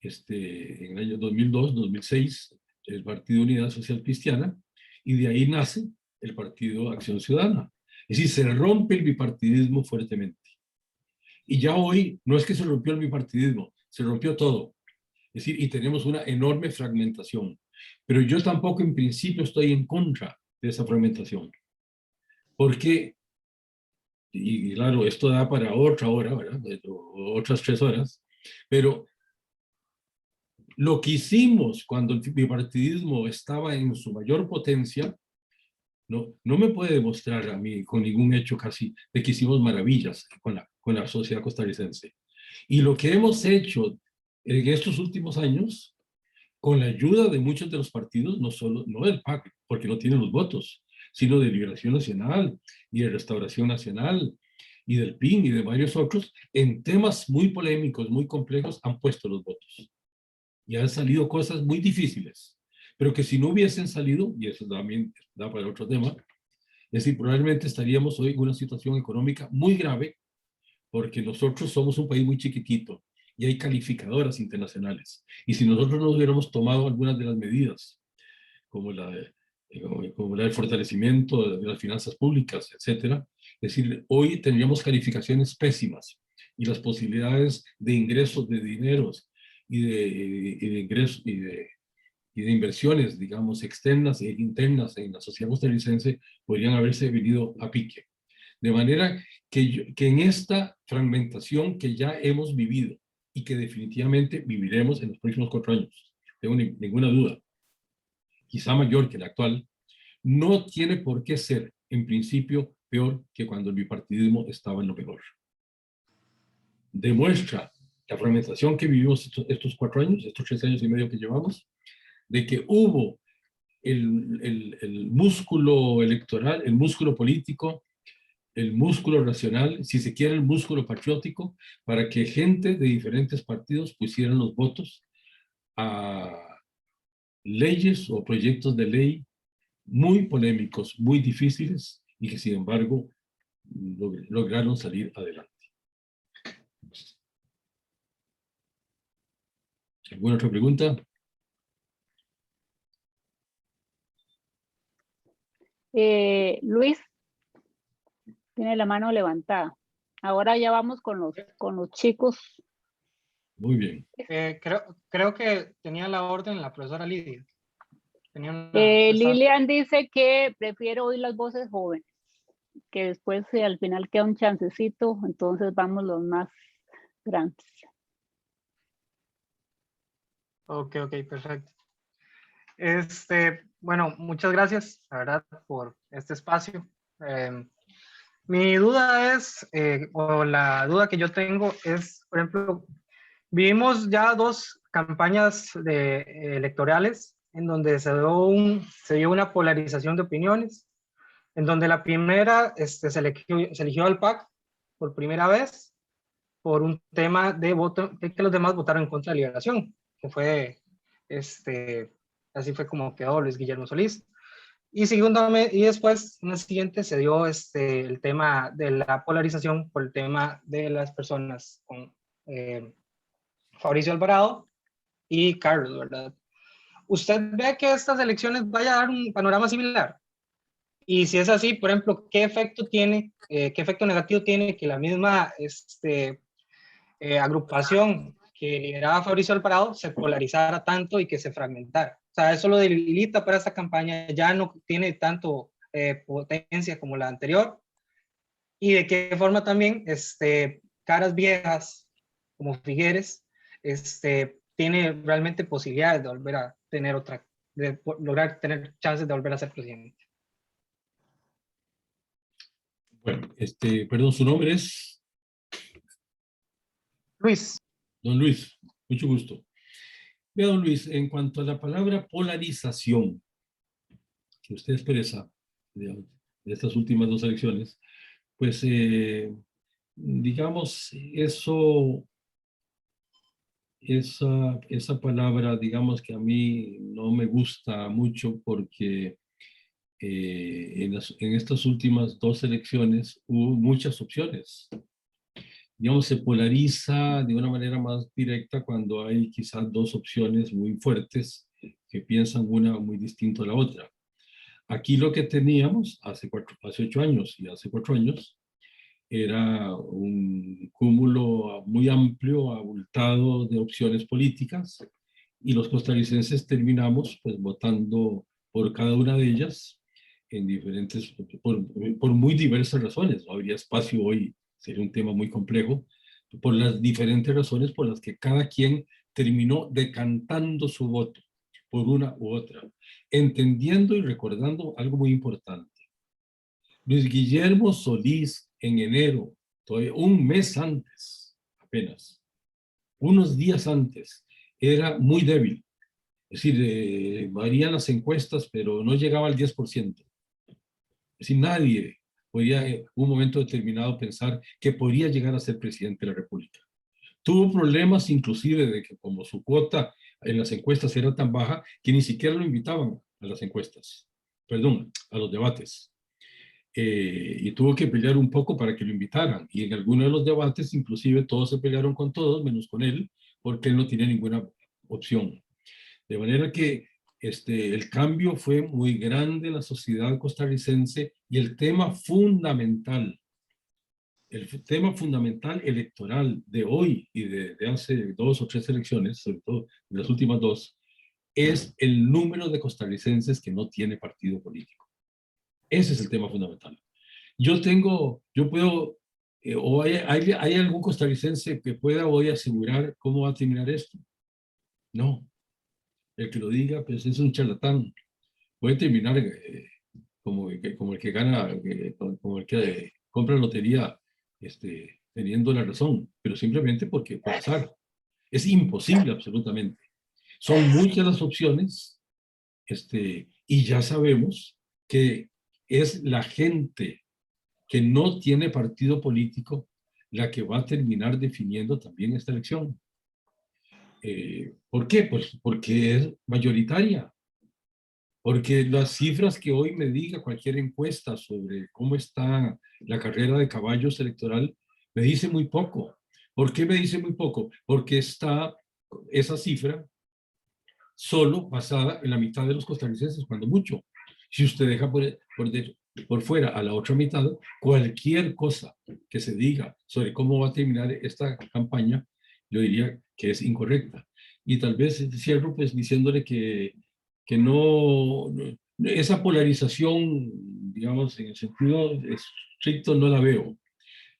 en el año 2002, 2006, el Partido Unidad Social Cristiana, y de ahí nace el Partido Acción Ciudadana. Es decir, se rompe el bipartidismo fuertemente. Y ya hoy no es que se rompió el bipartidismo, se rompió todo. Es decir, y tenemos una enorme fragmentación. Pero yo tampoco en principio estoy en contra de esa fragmentación. Porque, y claro, esto da para otra hora, ¿verdad? Otras 3 horas, pero lo que hicimos cuando el bipartidismo estaba en su mayor potencia, no me puede demostrar a mí con ningún hecho casi de que hicimos maravillas con la sociedad costarricense. Y lo que hemos hecho en estos últimos años, con la ayuda de muchos de los partidos, no del PAC, porque no tienen los votos, sino de Liberación Nacional y de Restauración Nacional y del PIN y de varios otros, en temas muy polémicos, muy complejos, han puesto los votos. Y han salido cosas muy difíciles, pero que si no hubiesen salido, y eso también da para otro tema, es decir, probablemente estaríamos hoy en una situación económica muy grave, porque nosotros somos un país muy chiquitito y hay calificadoras internacionales. Y si nosotros no hubiéramos tomado algunas de las medidas, como como la del fortalecimiento de las finanzas públicas, etcétera, es decir, hoy tendríamos calificaciones pésimas y las posibilidades de ingresos de dineros y de ingresos y de inversiones, digamos, externas e internas en la sociedad costarricense podrían haberse venido a pique. De manera que en esta fragmentación que ya hemos vivido y que definitivamente viviremos en los próximos 4 años, tengo ninguna duda, quizá mayor que la actual, no tiene por qué ser, en principio, peor que cuando el bipartidismo estaba en lo peor. Demuestra la fragmentación que vivimos estos 4 años, estos 3 años y medio que llevamos, de que hubo el músculo electoral, el músculo político, el músculo racional, si se quiere el músculo patriótico, para que gente de diferentes partidos pusieran los votos a leyes o proyectos de ley muy polémicos, muy difíciles, y que sin embargo lograron salir adelante. ¿Alguna otra pregunta? Luis tiene la mano levantada. Ahora ya vamos con los chicos. Muy bien. Creo que tenía la orden la profesora Lidia. Lilian dice que prefiere oír las voces jóvenes, que después al final queda un chancecito, entonces vamos los más grandes. Ok, perfecto. Bueno, muchas gracias, la verdad, por este espacio. Mi duda es, o la duda que yo tengo es, por ejemplo, vivimos ya 2 campañas electorales en donde se dio una polarización de opiniones, en donde la primera se eligió al PAC por primera vez por un tema de voto, de que los demás votaron en contra de Liberación, que fue, así fue como quedó Luis Guillermo Solís. Y después, en la siguiente, se dio el tema de la polarización por el tema de las personas con Fabricio Alvarado y Carlos, ¿verdad? ¿Usted ve que estas elecciones vayan a dar un panorama similar? Y si es así, por ejemplo, ¿qué efecto negativo tiene que la misma agrupación que lideraba Fabricio Alvarado se polarizara tanto y que se fragmentara? O sea, eso lo debilita para esta campaña, ya no tiene tanto potencia como la anterior. Y de qué forma también caras viejas como Figueres tiene realmente posibilidades de volver a tener de lograr tener chances de volver a ser presidente. Bueno, perdón, su nombre es Luis. don Luis, mucho gusto. Vea, don Luis, en cuanto a la palabra polarización que usted expresa de estas últimas 2 elecciones, pues digamos, esa palabra, digamos que a mí no me gusta mucho porque en estas últimas 2 elecciones hubo muchas opciones. Digamos, se polariza de una manera más directa cuando hay quizás 2 opciones muy fuertes que piensan una muy distinto a la otra. Aquí lo que teníamos hace 8 años y hace 4 años era un cúmulo muy amplio, abultado de opciones políticas, y los costarricenses terminamos pues votando por cada una de ellas en diferentes, por muy diversas razones. No habría espacio hoy, sería un tema muy complejo, por las diferentes razones por las que cada quien terminó decantando su voto por una u otra, entendiendo y recordando algo muy importante. Luis Guillermo Solís, en enero todavía un mes antes, apenas, unos días antes, era muy débil. Es decir, varían las encuestas, pero no llegaba al 10%. Es decir, nadie podía en un momento determinado pensar que podría llegar a ser presidente de la República. Tuvo problemas inclusive de que como su cuota en las encuestas era tan baja que ni siquiera lo invitaban a las encuestas, perdón, a los debates. Y tuvo que pelear un poco para que lo invitaran. Y en algunos de los debates, inclusive, todos se pelearon con todos, menos con él, porque él no tenía ninguna opción. De manera que el cambio fue muy grande en la sociedad costarricense y el tema fundamental electoral de hoy y de hace 2 o 3 elecciones, sobre todo de las últimas 2, es el número de costarricenses que no tiene partido político. Ese es el tema fundamental. Yo puedo, o hay algún costarricense que pueda hoy asegurar cómo va a terminar esto. No. El que lo diga, pues es un charlatán. Puede terminar como el que gana, como el que compra lotería teniendo la razón, pero simplemente porque por azar. Es imposible absolutamente. Son muchas las opciones y ya sabemos que es la gente que no tiene partido político la que va a terminar definiendo también esta elección. ¿Por qué? Pues porque es mayoritaria. Porque las cifras que hoy me diga cualquier encuesta sobre cómo está la carrera de caballos electoral, me dice muy poco. ¿Por qué me dice muy poco? Porque está esa cifra solo basada en la mitad de los costarricenses, cuando mucho. Si usted deja por fuera a la otra mitad, cualquier cosa que se diga sobre cómo va a terminar esta campaña, yo diría que es incorrecta. Y tal vez cierro pues diciéndole que no, esa polarización, digamos, en el sentido estricto no la veo.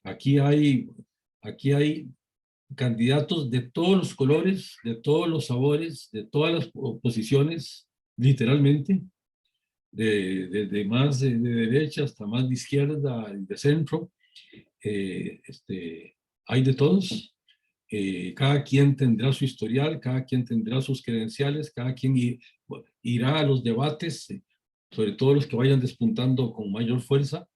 Aquí hay candidatos de todos los colores, de todos los sabores, de todas las posiciones, literalmente, desde más de derecha hasta más de izquierda, de centro. Hay de todos. Cada quien tendrá su historial, cada quien tendrá sus credenciales, cada quien irá a los debates, sobre todo los que vayan despuntando con mayor fuerza.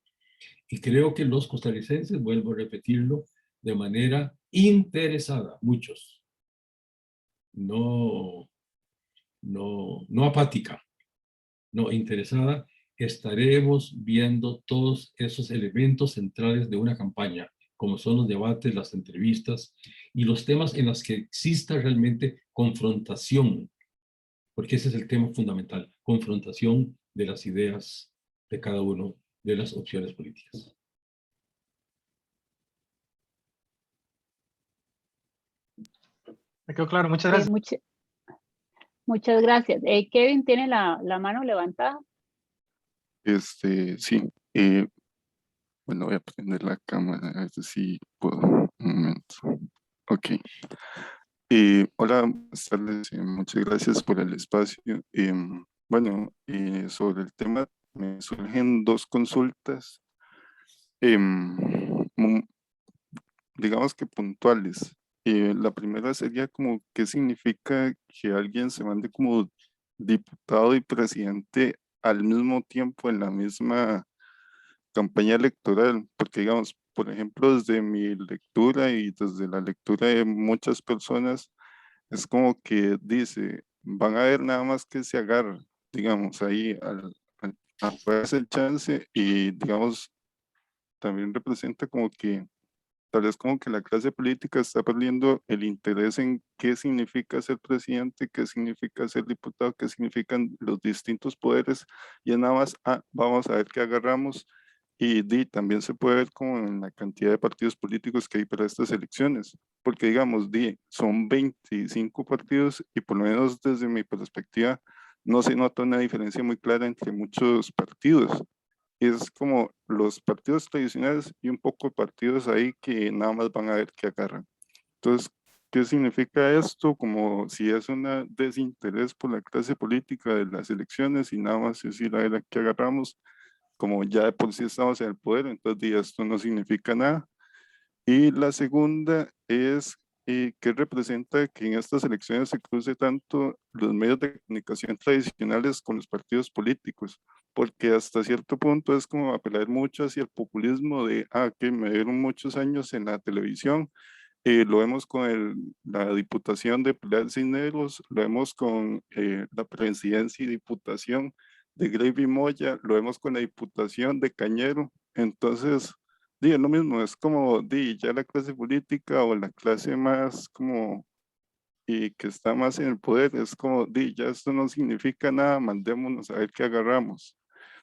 Y creo que los costarricenses, vuelvo a repetirlo, de manera interesada, muchos, no apática, no interesada, estaremos viendo todos esos elementos centrales de una campaña, como son los debates, las entrevistas y los temas en los que exista realmente confrontación, porque ese es el tema fundamental, confrontación de las ideas de cada uno de las opciones políticas. Me quedó claro, muchas gracias. Muchas gracias. Kevin tiene la mano levantada. Sí. Bueno, voy a prender la cámara, a ver si puedo. Un momento. Ok. Hola, buenas tardes. Muchas gracias por el espacio. Bueno, sobre el tema me surgen 2 consultas, digamos que puntuales. La primera sería como, ¿qué significa que alguien se mande como diputado y presidente al mismo tiempo en la misma campaña electoral? Porque digamos, por ejemplo, desde mi lectura y desde la lectura de muchas personas, es como que dice, van a ver nada más que se agarra, digamos, ahí a jugarse el chance, y digamos, también representa como que tal vez como que la clase política está perdiendo el interés en qué significa ser presidente, qué significa ser diputado, qué significan los distintos poderes, y es nada más, vamos a ver qué agarramos. Y también se puede ver como en la cantidad de partidos políticos que hay para estas elecciones, porque digamos, son 25 partidos y por lo menos desde mi perspectiva no se nota una diferencia muy clara entre muchos partidos. Es como los partidos tradicionales y un poco de partidos ahí que nada más van a ver qué agarran. Entonces, ¿qué significa esto? Como si es un desinterés por la clase política de las elecciones y nada más decir a ver qué agarramos, como ya de por sí estamos en el poder, entonces esto no significa nada. Y la segunda es ¿qué representa que en estas elecciones se cruce tanto los medios de comunicación tradicionales con los partidos políticos? Porque hasta cierto punto es como apelar mucho hacia el populismo de, que me dieron muchos años en la televisión. Lo vemos con la Diputación de Pilar Cisneros, lo vemos con la presidencia y diputación de Gravy Moya, lo vemos con la Diputación de Cañero. Entonces, es lo mismo, es como ya la clase política o la clase más como que está más en el poder, es como ya esto no significa nada, mandémonos a ver qué agarramos.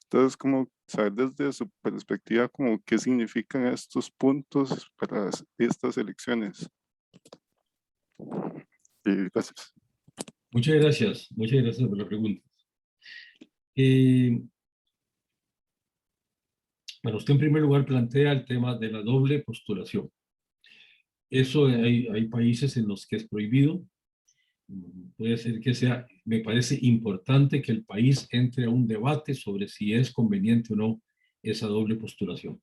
Entonces, como saber desde su perspectiva, como qué significan estos puntos para estas elecciones. Gracias. Muchas gracias por la pregunta. Bueno, usted en primer lugar plantea el tema de la doble postulación. Eso hay países en los que es prohibido. Puede ser que sea, me parece importante que el país entre a un debate sobre si es conveniente o no esa doble postulación.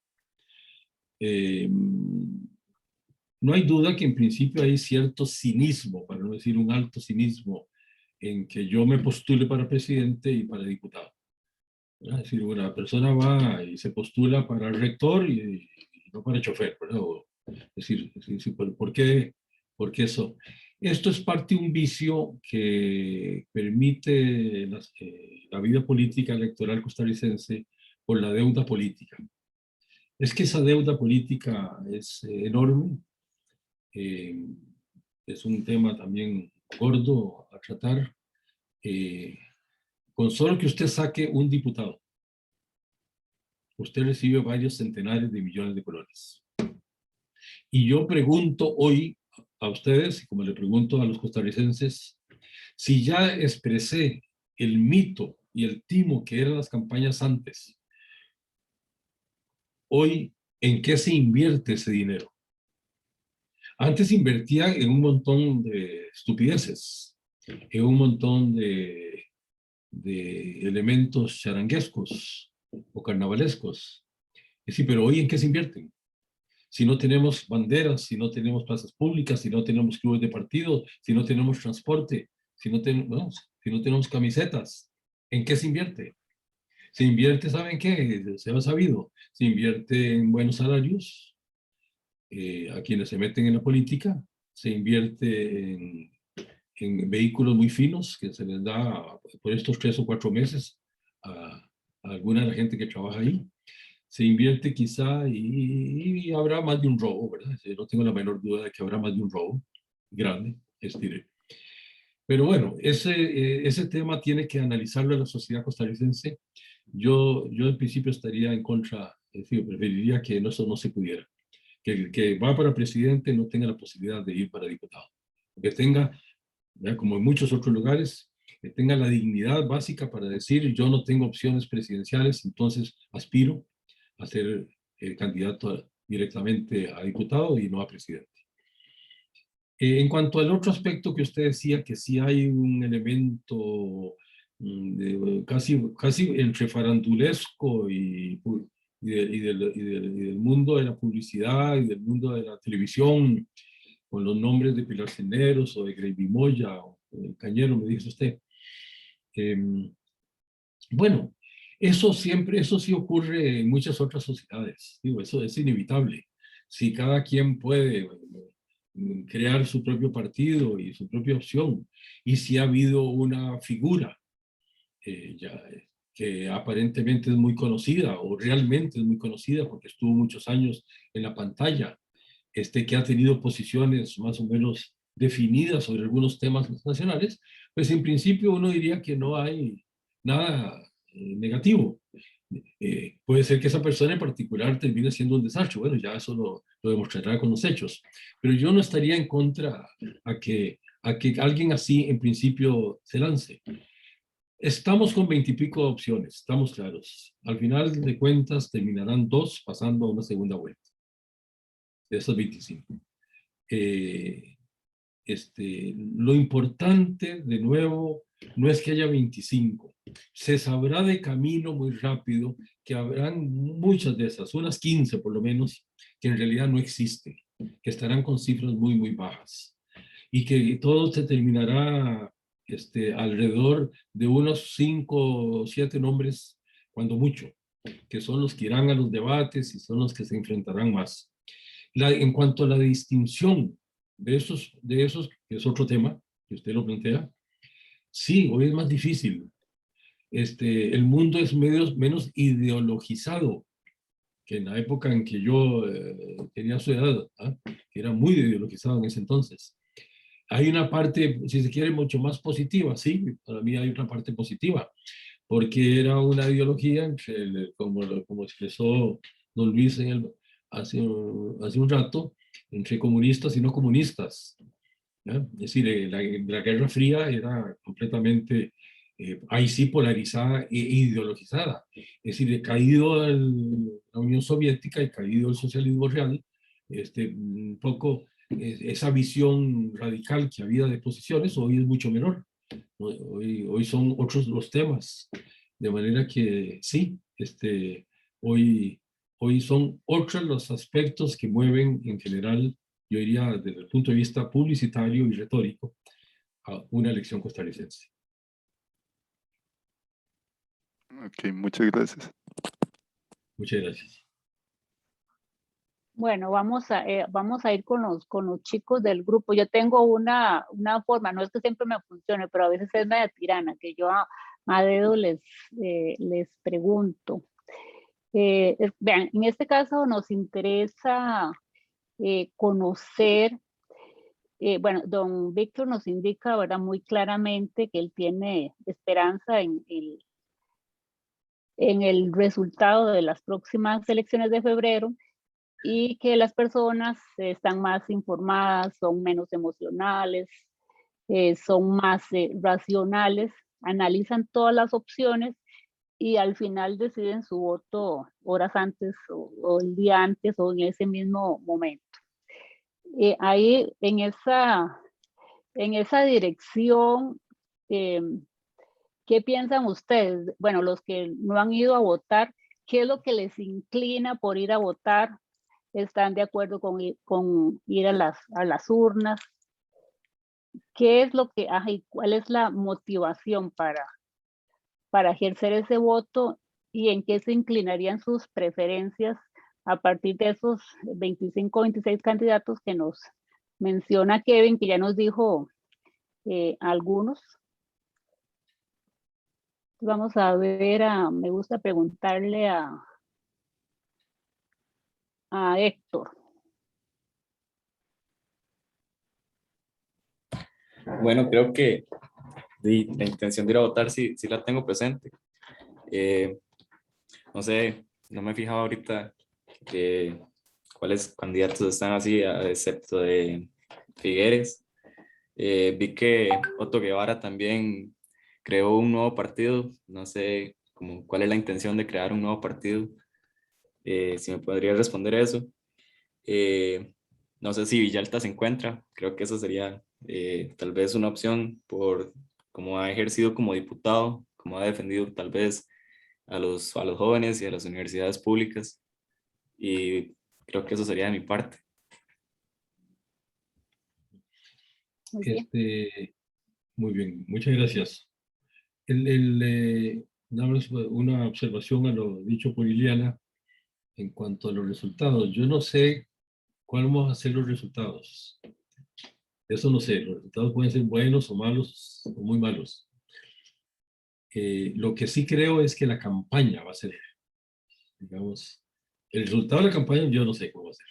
No hay duda que en principio hay cierto cinismo, para no decir un alto cinismo, en que yo me postule para presidente y para diputado. Es decir, una persona va y se postula para rector y no para chofer, ¿verdad? Es decir, ¿por qué eso? Esto es parte de un vicio que permite la vida política electoral costarricense por la deuda política. Es que esa deuda política es enorme, es un tema también gordo a tratar. Con solo que usted saque un diputado, usted recibe varios centenares de millones de colones. Y yo pregunto hoy a ustedes, y como le pregunto a los costarricenses, si ya expresé el mito y el timo que eran las campañas antes, hoy, ¿en qué se invierte ese dinero? Antes invertía en un montón de estupideces, en un montón de elementos charanguescos o carnavalescos. Sí, pero hoy ¿en qué se invierten? Si no tenemos banderas, si no tenemos plazas públicas, si no tenemos clubes de partido, si no tenemos transporte, si no tenemos camisetas, ¿en qué se invierte? Se invierte, ¿saben qué? Se ha sabido, se invierte en buenos salarios a quienes se meten en la política, se invierte en vehículos muy finos que se les da por estos 3 o 4 meses a alguna de la gente que trabaja ahí. Se invierte quizá y habrá más de un robo, ¿verdad? No tengo la menor duda de que habrá más de un robo grande, diré. Pero bueno, ese tema tiene que analizarlo la sociedad costarricense. Yo en principio estaría en contra, es decir, preferiría que eso no se pudiera. Que el que va para presidente no tenga la posibilidad de ir para diputado. Que tenga, ¿verdad?, como en muchos otros lugares, que tenga la dignidad básica para decir yo no tengo opciones presidenciales, entonces aspiro a ser candidato directamente a diputado y no a presidente. En cuanto al otro aspecto que usted decía, que sí hay un elemento casi entre farandulesco y del mundo de la publicidad y del mundo de la televisión, con los nombres de Pilar Cisneros o de Gravy Moya o de Cañero, me dice usted. Bueno, eso sí ocurre en muchas otras sociedades. Digo, eso es inevitable. Si cada quien puede crear su propio partido y su propia opción, y si ha habido una figura que aparentemente es muy conocida, o realmente es muy conocida porque estuvo muchos años en la pantalla, que ha tenido posiciones más o menos definidas sobre algunos temas nacionales, pues en principio uno diría que no hay nada negativo. Puede ser que esa persona en particular termine siendo un desastre. Bueno, ya eso lo demostrará con los hechos. Pero yo no estaría en contra a que alguien así en principio se lance. Estamos con 20 y pico opciones, estamos claros. Al final de cuentas terminarán 2 pasando a una segunda vuelta de esos 25. Lo importante, de nuevo, no es que haya 25. Se sabrá de camino muy rápido que habrán muchas de esas, unas 15 por lo menos, que en realidad no existen. que estarán con cifras muy, muy bajas y que todo se terminará alrededor de unos 5 o 7 nombres, cuando mucho, que son los que irán a los debates y son los que se enfrentarán más. En cuanto a la distinción de esos, que es otro tema que usted lo plantea, sí, hoy es más difícil. El mundo es menos ideologizado que en la época en que yo tenía su edad, que era muy ideologizado en ese entonces. Hay una parte, si se quiere, mucho más positiva, sí, para mí hay otra parte positiva, porque era una ideología, como expresó don Luis hace un rato, entre comunistas y no comunistas. ¿Ya? Es decir, la Guerra Fría era completamente, ahí sí, polarizada e ideologizada. Es decir, caído la Unión Soviética y caído el socialismo real, un poco esa visión radical que había de posiciones hoy es mucho menor. Hoy son otros los temas. De manera que sí, hoy son otros los aspectos que mueven en general, yo diría desde el punto de vista publicitario y retórico, a una elección costarricense. Ok, muchas gracias. Muchas gracias. Bueno, vamos a ir con los chicos del grupo. Yo tengo una forma, no es que siempre me funcione, pero a veces es media tirana, que yo a dedo les pregunto. Vean, en este caso nos interesa conocer, bueno, don Víctor nos indica, ¿verdad?, muy claramente que él tiene esperanza en el resultado de las próximas elecciones de febrero, y que las personas están más informadas, son menos emocionales, son más racionales, analizan todas las opciones y al final deciden su voto horas antes o el día antes o en ese mismo momento. Ahí en esa dirección, ¿qué piensan ustedes? Bueno, los que no han ido a votar, ¿qué es lo que les inclina por ir a votar? ¿Están de acuerdo con ir a las urnas? ¿Qué es lo que, y cuál es la motivación para ejercer ese voto y en qué se inclinarían sus preferencias a partir de esos 25 o 26 candidatos que nos menciona Kevin, que ya nos dijo algunos? Vamos a ver, me gusta preguntarle a Héctor. Bueno, creo que la intención de ir a votar sí la tengo presente. No sé, no me he fijado ahorita cuáles candidatos están así, excepto de Figueres. Vi que Otto Guevara también creó un nuevo partido. No sé cuál es la intención de crear un nuevo partido. Si me podría responder eso. No sé si Villalta se encuentra. Creo que eso sería tal vez una opción por cómo ha ejercido como diputado, cómo ha defendido tal vez a los jóvenes y a las universidades públicas. Y creo que eso sería de mi parte. Muy bien. Muy bien, muchas gracias. Nada más una observación a lo dicho por Iliana en cuanto a los resultados. Yo no sé cuáles van a ser los resultados. Eso no sé, los resultados pueden ser buenos o malos o muy malos. Lo que sí creo es que la campaña va a ser, digamos, el resultado de la campaña yo no sé cómo va a ser.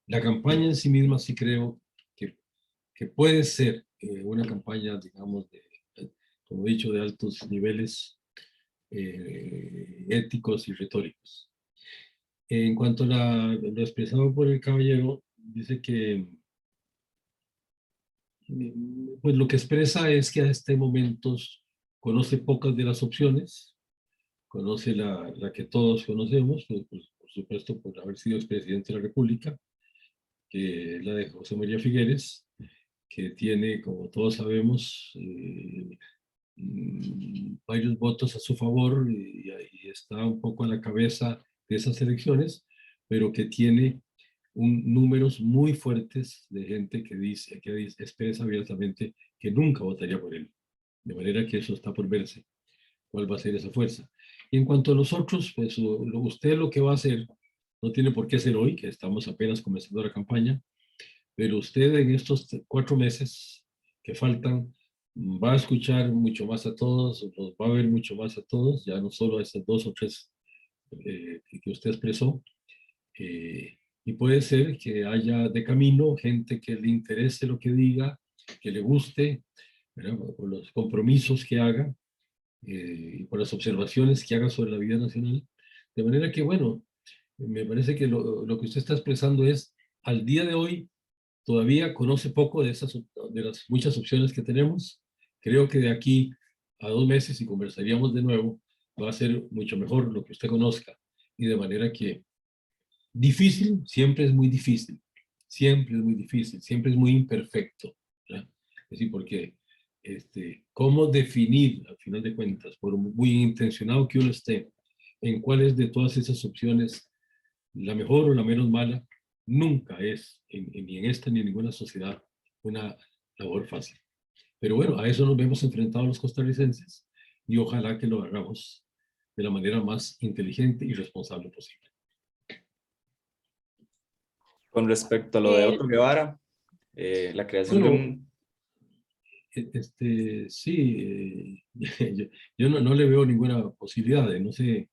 La campaña en sí misma sí creo que puede ser una campaña, digamos, como he dicho, de altos niveles éticos y retóricos. En cuanto a lo expresado por el caballero, dice que pues lo que expresa es que a este momento conoce pocas de las opciones, conoce la que todos conocemos, pues, por supuesto por haber sido presidente de la República, que es la de José María Figueres, que tiene, como todos sabemos, varios votos a su favor y está un poco a la cabeza de esas elecciones, pero que tiene números muy fuertes de gente que expresa abiertamente que nunca votaría por él. De manera que eso está por verse, cuál va a ser esa fuerza. Y en cuanto a los otros, pues usted lo que va a hacer, no tiene por qué ser hoy, que estamos apenas comenzando la campaña, pero usted en estos 4 meses que faltan va a escuchar mucho más a todos, los va a ver mucho más a todos, ya no solo a esas 2 o 3 que usted expresó, y puede ser que haya de camino gente que le interese lo que diga, que le guste, ¿verdad? Por los compromisos que haga y por las observaciones que haga sobre la vida nacional. De manera que, bueno, me parece que lo que usted está expresando es, al día de hoy, todavía conoce poco de las muchas opciones que tenemos. Creo que de aquí a 2 meses, si conversaríamos de nuevo, va a ser mucho mejor lo que usted conozca. Y de manera que difícil, siempre es muy difícil. Siempre es muy difícil, siempre es muy imperfecto, ¿verdad? Es decir, porque cómo definir, al final de cuentas, por muy intencionado que uno esté, en cuáles de todas esas opciones la mejor o la menos mala, nunca es, ni en esta ni en ninguna sociedad, una labor fácil. Pero bueno, a eso nos vemos enfrentados los costarricenses y ojalá que lo hagamos de la manera más inteligente y responsable posible. Con respecto a lo de Otto Guevara, la creación de un... Sí, yo no le veo ninguna posibilidad, no sé,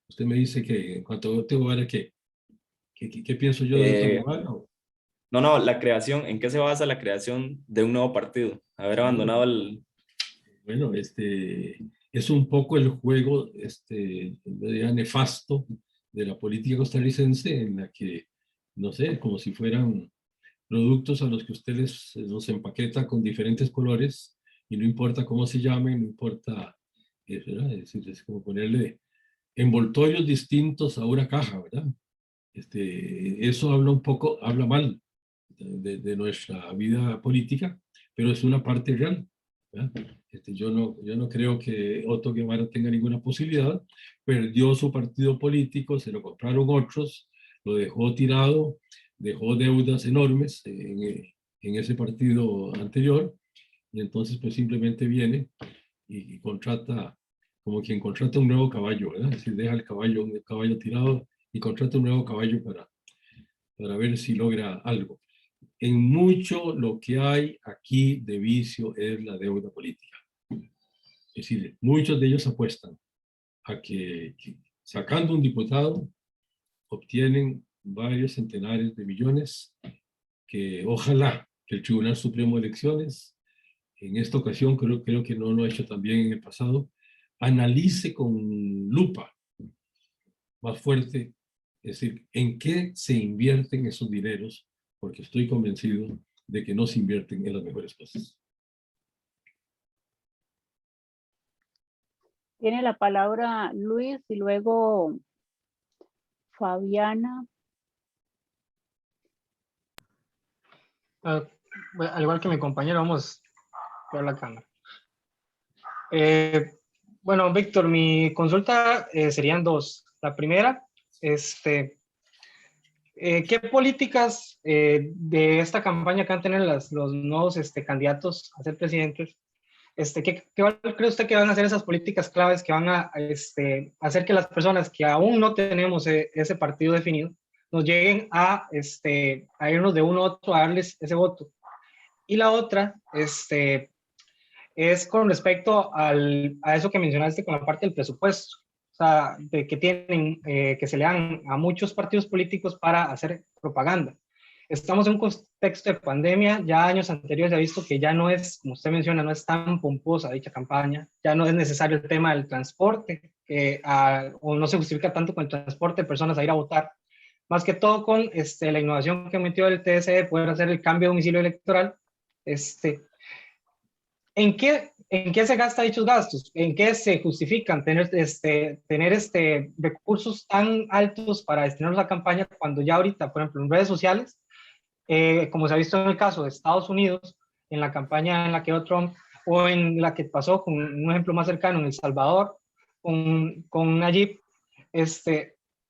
usted me dice que en cuanto a Otto Guevara, ¿qué pienso yo de Otto Guevara? No, la creación, ¿en qué se basa la creación de un nuevo partido? Haber abandonado el... Bueno, es un poco el juego nefasto de la política costarricense en la que, no sé, como si fueran productos a los que ustedes los empaqueta con diferentes colores y no importa cómo se llamen, no importa, ¿verdad? Es decir, es como ponerle envoltorios distintos a una caja, ¿verdad? Eso habla mal de nuestra vida política, pero es una parte real, ¿verdad? Yo no creo que Otto Guevara tenga ninguna posibilidad, perdió su partido político, se lo compraron otros, lo dejó tirado, dejó deudas enormes en ese partido anterior, y entonces pues simplemente viene y contrata, como quien contrata un nuevo caballo, ¿verdad? Es decir, deja un caballo tirado y contrata un nuevo caballo para ver si logra algo. En mucho lo que hay aquí de vicio es la deuda política. Es decir, muchos de ellos apuestan a que sacando un diputado obtienen varios centenares de millones que ojalá que el Tribunal Supremo de Elecciones, en esta ocasión creo que no lo ha hecho también en el pasado, analice con lupa más fuerte, es decir, en qué se invierten esos dineros, porque estoy convencido de que no se invierten en las mejores cosas. Tiene la palabra Luis y luego Fabiana. Al igual que mi compañero, vamos a ver la cámara. Bueno, Víctor, mi consulta serían 2. La primera, ¿qué políticas de esta campaña que van a tener los nuevos candidatos a ser presidentes? ¿Qué cree usted que van a ser esas políticas claves que van a hacer que las personas que aún no tenemos ese partido definido nos lleguen a irnos de uno a otro a darles ese voto? Y la otra es con respecto a eso que mencionaste con la parte del presupuesto, o sea, de que tienen, que se le dan a muchos partidos políticos para hacer propaganda. Estamos en un contexto de pandemia, ya años anteriores se ha visto que ya no es, como usted menciona, no es tan pomposa dicha campaña, ya no es necesario el tema del transporte, o no se justifica tanto con el transporte de personas a ir a votar, más que todo con la innovación que metió el TSE, poder hacer el cambio de domicilio electoral. ¿En qué se gastan dichos gastos? ¿En qué se justifican tener recursos tan altos para destinar la campaña cuando ya ahorita, por ejemplo, en redes sociales, como se ha visto en el caso de Estados Unidos, en la campaña en la que quedó Trump, o en la que pasó con un ejemplo más cercano en El Salvador, con Nayib,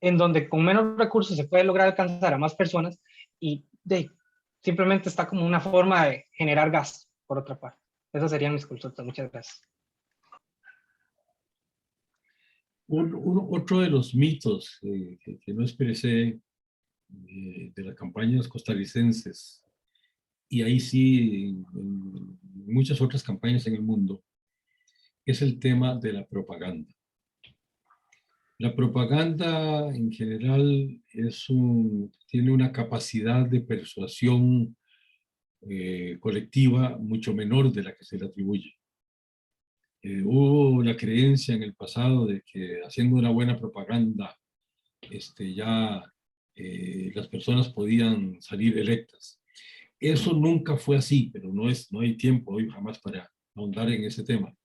en donde con menos recursos se puede lograr alcanzar a más personas y simplemente está como una forma de generar gasto, por otra parte. Esas serían mis consultas. Muchas gracias. Otro de los mitos que no expresé de las campañas costarricenses, y ahí sí en muchas otras campañas en el mundo, es el tema de la propaganda. La propaganda en general tiene una capacidad de persuasión colectiva mucho menor de la que se le atribuye. Hubo la creencia en el pasado de que haciendo una buena propaganda ya las personas podían salir electas. Eso nunca fue así, pero no hay tiempo hoy jamás para ahondar en ese tema.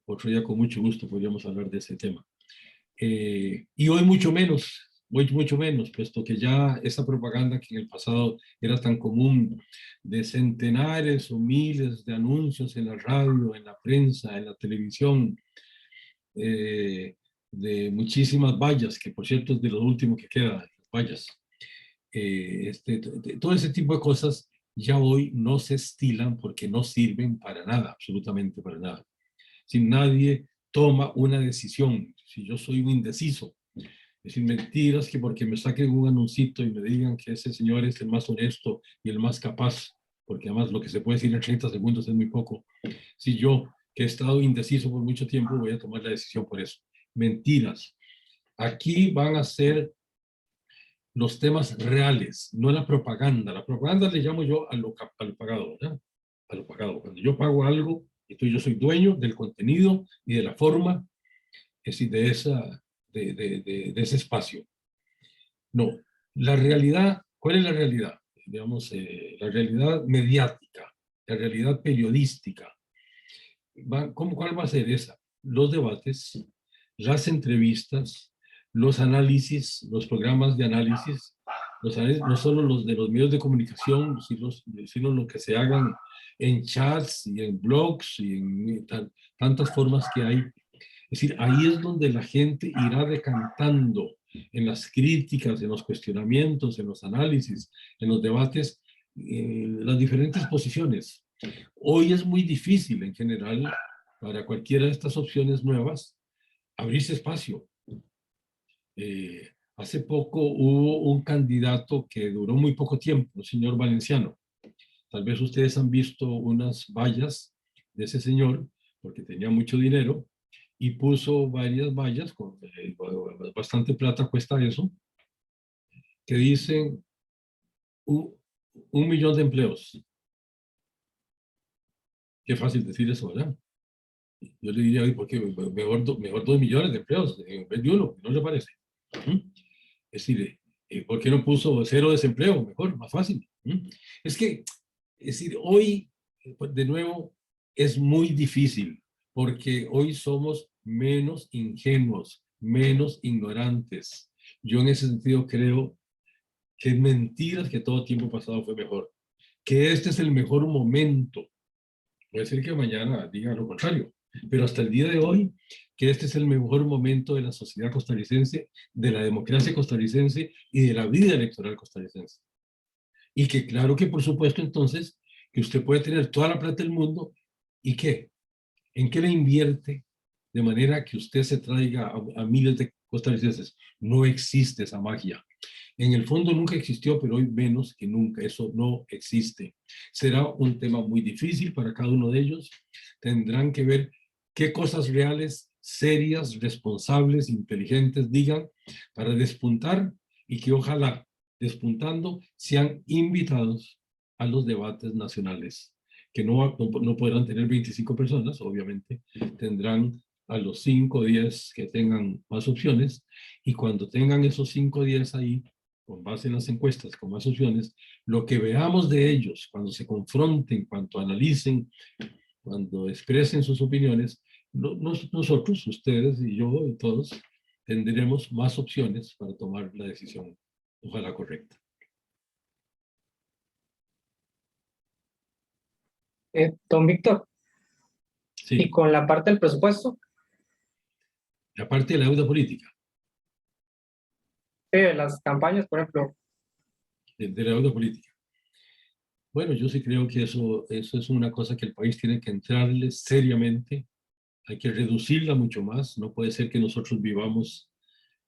Otro día con mucho gusto podríamos hablar de ese tema. Y hoy mucho menos, puesto que ya esa propaganda que en el pasado era tan común, de centenares o miles de anuncios en la radio, en la prensa, en la televisión, de muchísimas vallas, que por cierto es de lo último que queda, las vallas. Todo ese tipo de cosas ya hoy no se estilan porque no sirven para nada, absolutamente para nada. Si nadie toma una decisión, si yo soy un indeciso, es decir, mentiras que porque me saquen un anuncito y me digan que ese señor es el más honesto y el más capaz, porque además lo que se puede decir en 30 segundos es muy poco. Si yo, que he estado indeciso por mucho tiempo, voy a tomar la decisión por eso. Mentiras. Aquí van a ser los temas reales, no la propaganda. La propaganda le llamo yo a lo pagado, ¿verdad? A lo pagado. Cuando yo pago algo, entonces yo soy dueño del contenido y de la forma, es decir, de ese espacio. No, la realidad, ¿cuál es la realidad? Digamos, la realidad mediática, la realidad periodística. ¿Cuál va a ser esa? Los debates, las entrevistas, los análisis, los programas de análisis, no solo los de los medios de comunicación, sino lo que se hagan en chats y en blogs y en tantas formas que hay. Es decir, ahí es donde la gente irá decantando en las críticas, en los cuestionamientos, en los análisis, en los debates, las diferentes posiciones. Hoy es muy difícil en general para cualquiera de estas opciones nuevas abrirse espacio. Hace poco hubo un candidato que duró muy poco tiempo, el señor Valenciano. Tal vez ustedes han visto unas vallas de ese señor, porque tenía mucho dinero, y puso varias vallas, con bastante plata cuesta eso, que dicen 1 millón de empleos. Qué fácil decir eso, ¿verdad? Yo le diría, ¿por qué? Mejor 2 millones de empleos en vez de 1, ¿no le parece? Es decir, ¿por qué no puso 0 desempleo? Mejor, más fácil. Es decir, hoy, de nuevo, es muy difícil, porque hoy somos menos ingenuos, menos ignorantes. Yo en ese sentido creo que es mentira que todo tiempo pasado fue mejor, que este es el mejor momento. Puede ser que mañana diga lo contrario, pero hasta el día de hoy, que este es el mejor momento de la sociedad costarricense, de la democracia costarricense y de la vida electoral costarricense. Y que claro que por supuesto entonces, que usted puede tener toda la plata del mundo, ¿y qué? ¿En qué le invierte de manera que usted se traiga a miles de costarricenses? No existe esa magia. En el fondo nunca existió, pero hoy menos que nunca. Eso no existe. Será un tema muy difícil para cada uno de ellos. Tendrán que ver qué cosas reales, serias, responsables, inteligentes digan para despuntar y que ojalá, despuntando, sean invitados a los debates nacionales, que no podrán tener 25 personas, obviamente, tendrán a los 5 o 10 que tengan más opciones, y cuando tengan esos 5 o 10 ahí, con base en las encuestas, con más opciones, lo que veamos de ellos cuando se confronten, cuando analicen, cuando expresen sus opiniones, nosotros, ustedes y yo y todos, tendremos más opciones para tomar la decisión, ojalá correcta. Don Víctor, Sí. y con la parte del presupuesto. La parte de la deuda política. de las campañas, por ejemplo. De la deuda política. Bueno, yo sí creo que eso es una cosa que el país tiene que entrarle seriamente. Hay que reducirla mucho más. No puede ser que nosotros vivamos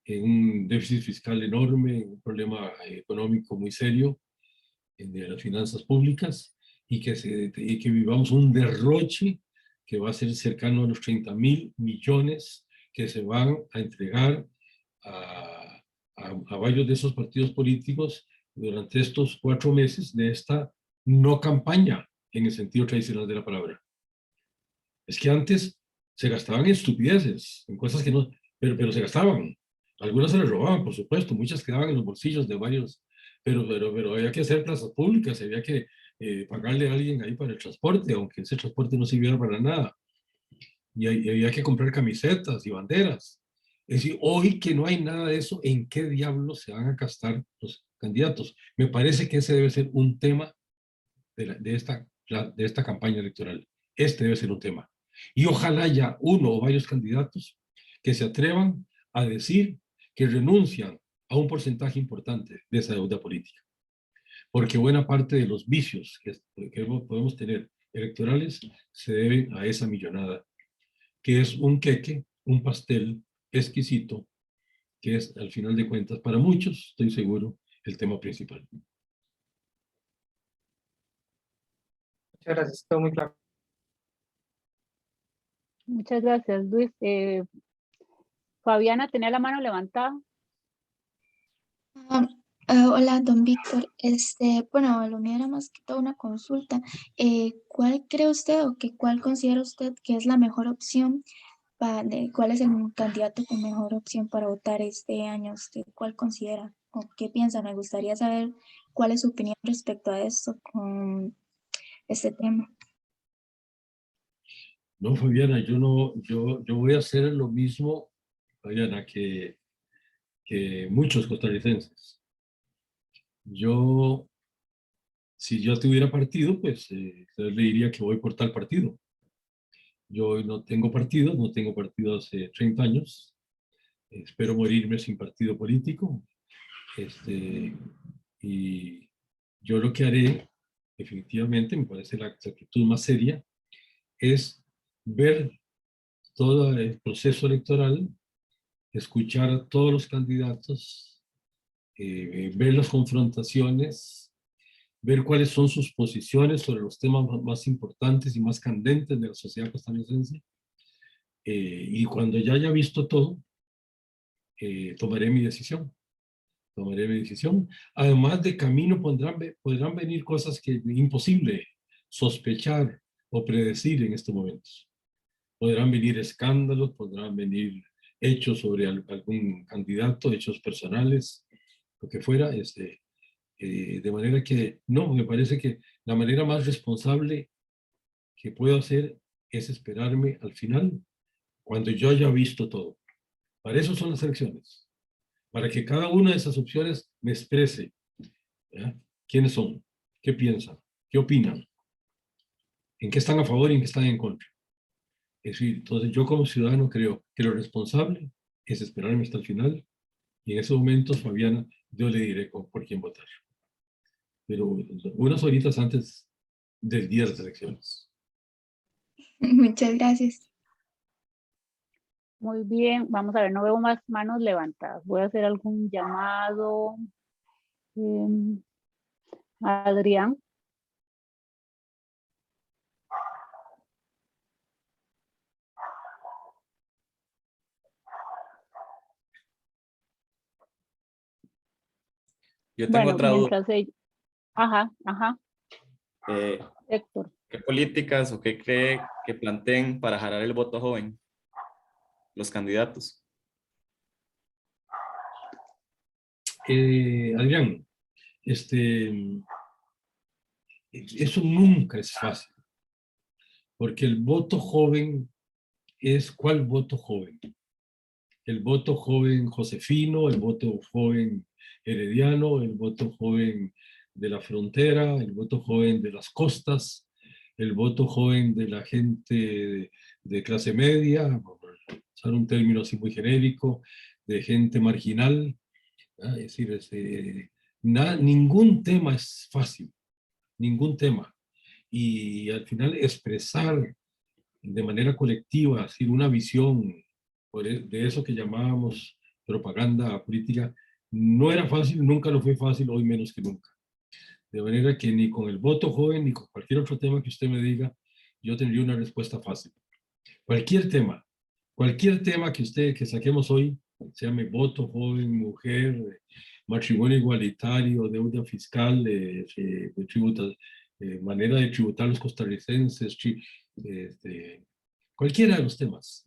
en un déficit fiscal enorme, un problema económico muy serio de las finanzas públicas y que vivamos un derroche que va a ser cercano a los 30.000 millones que se van a entregar a varios de esos partidos políticos durante estos 4 meses de esta no campaña en el sentido tradicional de la palabra. Es que antes se gastaban en estupideces, en cosas que no, pero se gastaban. Algunas se les robaban, por supuesto, muchas quedaban en los bolsillos de varios, pero había que hacer plazas públicas, había que pagarle a alguien ahí para el transporte, aunque ese transporte no sirviera para nada. Y había que comprar camisetas y banderas. Es decir, hoy que no hay nada de eso, ¿en qué diablos se van a gastar los candidatos? Me parece que ese debe ser un tema de esta campaña electoral. Este debe ser un tema. Y ojalá haya uno o varios candidatos que se atrevan a decir que renuncian a un porcentaje importante de esa deuda política. Porque buena parte de los vicios que podemos tener electorales se deben a esa millonada, que es un queque, un pastel exquisito, que es, al final de cuentas, para muchos, estoy seguro, el tema principal. Muchas gracias, todo muy claro. Muchas gracias, Luis. Fabiana tenía la mano levantada. Hola, don Víctor. Bueno, lo mío era más que todo una consulta. ¿Cuál cree usted o cuál considera usted que es la mejor opción cuál es el candidato con mejor opción para votar este año? ¿Usted cuál considera o qué piensa? Me gustaría saber cuál es su opinión respecto a esto con este tema. No, Fabiana, yo voy a hacer lo mismo, Fabiana, que muchos costarricenses. Si yo tuviera partido, pues le diría que voy por tal partido. Yo hoy no tengo partido hace 30 años. Espero morirme sin partido político. Y yo lo que haré, efectivamente, me parece la actitud más seria, es ver todo el proceso electoral, escuchar a todos los candidatos, ver las confrontaciones, ver cuáles son sus posiciones sobre los temas más importantes y más candentes de la sociedad costarricense. Y cuando ya haya visto todo, tomaré mi decisión. Además de camino podrán venir cosas que es imposible sospechar o predecir en estos momentos. Podrán venir escándalos, podrán venir hechos sobre algún candidato, hechos personales, lo que fuera. De manera que no, me parece que la manera más responsable que puedo hacer es esperarme al final, cuando yo haya visto todo. Para eso son las elecciones. Para que cada una de esas opciones me exprese, ¿ya? ¿Quiénes son? ¿Qué piensan? ¿Qué opinan? ¿En qué están a favor y en qué están en contra? Es decir, entonces yo como ciudadano creo que lo responsable es esperarme hasta el final y en esos momentos, Fabiana, yo le diré por quién votar. Pero unas horitas antes del día de las elecciones. Muchas gracias. Muy bien, vamos a ver, no veo más manos levantadas. Voy a hacer algún llamado. Adrián. Yo tengo otra duda. Ajá. Héctor. ¿Qué políticas o qué cree que planteen para jalar el voto joven los candidatos? Adrián, eso nunca es fácil, porque el voto joven es ¿cuál voto joven? El voto joven josefino, el voto joven herediano, el voto joven de la frontera, el voto joven de las costas, el voto joven de la gente de clase media, por usar un término así muy genérico, de gente marginal. Es decir, ningún tema es fácil, ningún tema. Y al final expresar de manera colectiva, decir, una visión de eso que llamábamos propaganda política, no era fácil, nunca lo fue fácil, hoy menos que nunca. De manera que ni con el voto joven, ni con cualquier otro tema que usted me diga, yo tendría una respuesta fácil. Cualquier tema que saquemos hoy, se llame voto joven, mujer, matrimonio igualitario, deuda fiscal, manera de tributar los costarricenses, cualquiera de los temas,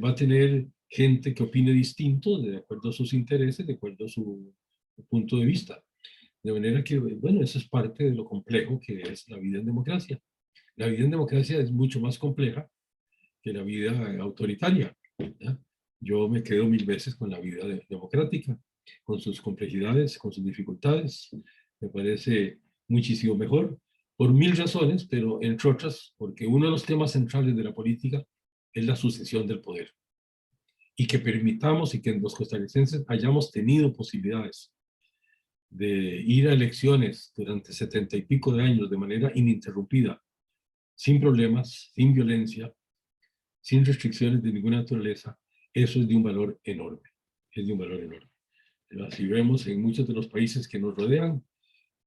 va a tener gente que opine distinto de acuerdo a sus intereses, de acuerdo a su punto de vista. De manera que, bueno, eso es parte de lo complejo que es la vida en democracia. La vida en democracia es mucho más compleja que la vida autoritaria, ¿verdad? Yo me quedo 1000 veces con la vida democrática, con sus complejidades, con sus dificultades. Me parece muchísimo mejor, por 1000 razones, pero entre otras, porque uno de los temas centrales de la política es la sucesión del poder. Y que permitamos y que los costarricenses hayamos tenido posibilidades de ir a elecciones durante 70 y pico de años de manera ininterrumpida, sin problemas, sin violencia, sin restricciones de ninguna naturaleza, eso es de un valor enorme. Es de un valor enorme. Si vemos en muchos de los países que nos rodean,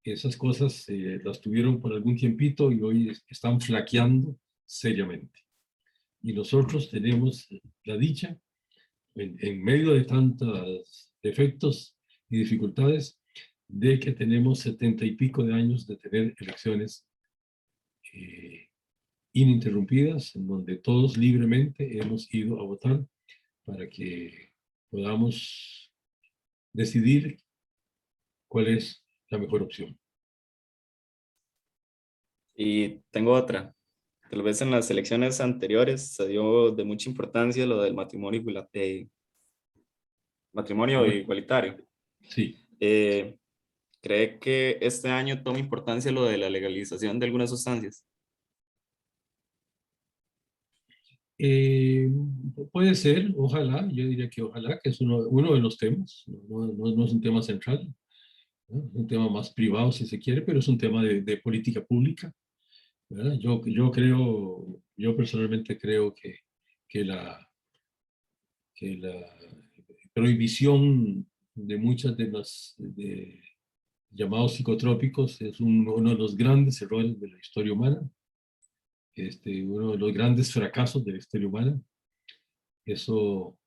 esas cosas las tuvieron por algún tiempito y hoy están flaqueando seriamente. Y nosotros tenemos la dicha, en medio de tantos defectos y dificultades, de que tenemos 70 y pico de años de tener elecciones ininterrumpidas, en donde todos libremente hemos ido a votar para que podamos decidir cuál es la mejor opción. Y tengo otra. Tal vez en las elecciones anteriores se dio de mucha importancia lo del matrimonio igualitario. Sí. ¿Cree que este año toma importancia lo de la legalización de algunas sustancias? Puede ser, ojalá, yo diría que ojalá, que es uno de los temas, no es un tema central, ¿no? Es un tema más privado si se quiere, pero es un tema de política pública, ¿verdad? Yo personalmente creo que la prohibición de muchas de las llamados psicotrópicos es uno de los grandes errores de la historia humana, uno de los grandes fracasos de la historia humana. Eso,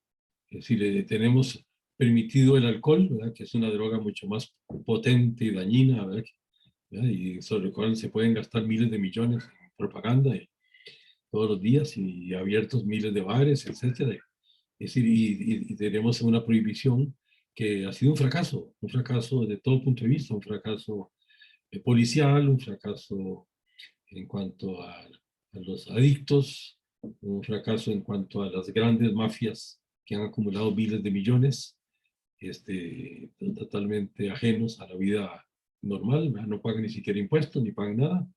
si le tenemos permitido el alcohol, ¿verdad?, que es una droga mucho más potente y dañina, ¿verdad?, y sobre el cual se pueden gastar miles de millones en propaganda todos los días y abiertos miles de bares, etcétera. Es decir, y tenemos una prohibición que ha sido un fracaso de todo punto de vista, un fracaso policial, un fracaso en cuanto a los adictos, un fracaso en cuanto a las grandes mafias que han acumulado miles de millones, totalmente ajenos a la vida normal, no pagan ni siquiera impuestos, ni pagan nada.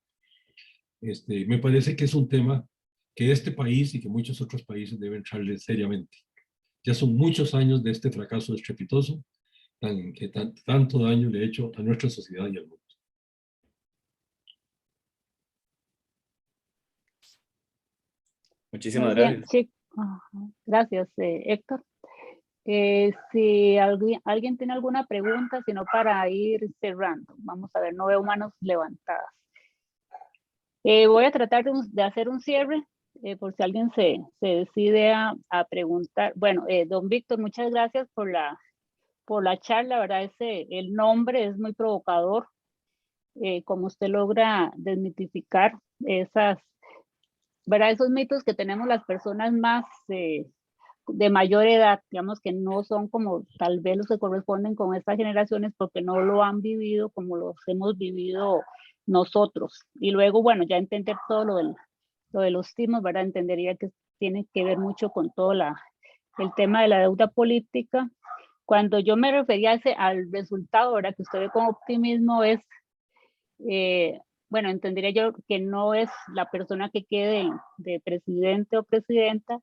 Me parece que es un tema que este país y que muchos otros países deben entrarle seriamente. Ya son muchos años de este fracaso estrepitoso que tanto daño le ha hecho a nuestra sociedad y al mundo. Muchísimas Muy bien, gracias. sí. Gracias, Héctor. Si alguien tiene alguna pregunta, sino para ir cerrando. Vamos a ver, no veo manos levantadas. Voy a tratar de hacer un cierre, por si alguien se decide a preguntar. Bueno, don Víctor, muchas gracias por la charla, ¿verdad? El nombre es muy provocador, como usted logra desmitificar ¿verdad?, esos mitos que tenemos las personas más de mayor edad, digamos, que no son como tal vez los que corresponden con estas generaciones porque no lo han vivido como los hemos vivido nosotros. Y luego, bueno, ya entender todo lo de los timos, ¿verdad? Entendería que tiene que ver mucho con todo el tema de la deuda política. Cuando yo me refería al resultado, ¿verdad?, que usted ve con optimismo, es, bueno, entendería yo que no es la persona que quede de presidente o presidenta,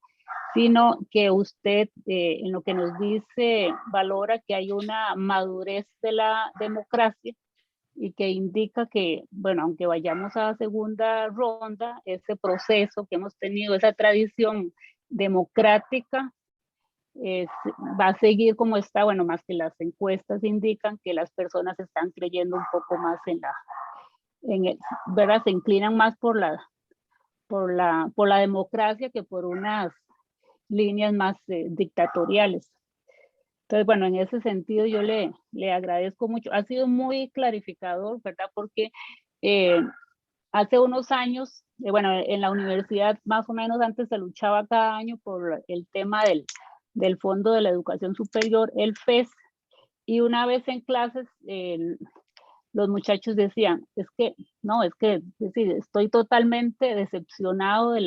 sino que usted en lo que nos dice valora que hay una madurez de la democracia y que indica que, bueno, aunque vayamos a segunda ronda, ese proceso que hemos tenido, esa tradición democrática, va a seguir como está, bueno, más que las encuestas indican que las personas están creyendo un poco más ¿verdad? Se inclinan más por la democracia que por unas líneas más dictatoriales. Entonces, bueno, en ese sentido yo le agradezco mucho. Ha sido muy clarificador, ¿verdad? Porque hace unos años, bueno, en la universidad más o menos antes se luchaba cada año por el tema del Fondo de la Educación Superior, el FES, y una vez en clases los muchachos decían, es que decir, estoy totalmente decepcionado de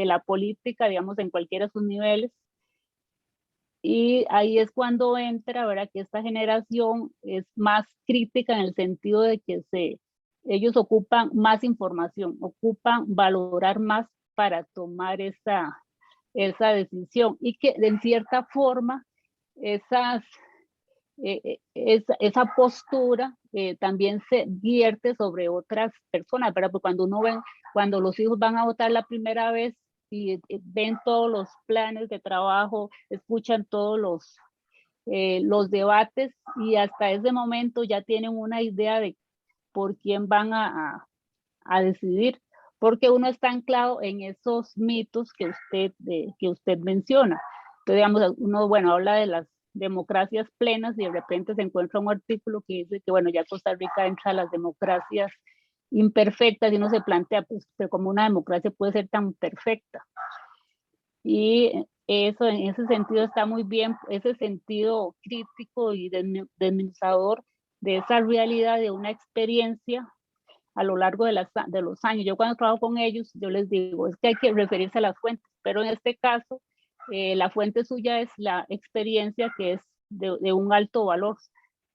la política, digamos, en cualquiera de sus niveles. Y ahí es cuando entra, ¿verdad? Que esta generación es más crítica en el sentido de que ellos ocupan más información, ocupan valorar más para tomar esa decisión y que en cierta forma esa postura también se vierte sobre otras personas, ¿verdad? Porque cuando los hijos van a votar la primera vez y ven todos los planes de trabajo, escuchan todos los debates y hasta ese momento ya tienen una idea de por quién van a decidir, porque uno está anclado en esos mitos que usted menciona. Entonces, digamos, uno, bueno, habla de las democracias plenas y de repente se encuentra un artículo que dice que, bueno, ya Costa Rica entra a las democracias imperfectas y uno se plantea, pues, pero como una democracia puede ser tan perfecta. Y eso, en ese sentido está muy bien, ese sentido crítico y desmenuzador de esa realidad, de una experiencia a lo largo de los años. Yo cuando trabajo con ellos, yo les digo, es que hay que referirse a las fuentes, pero en este caso, la fuente suya es la experiencia que es de un alto valor,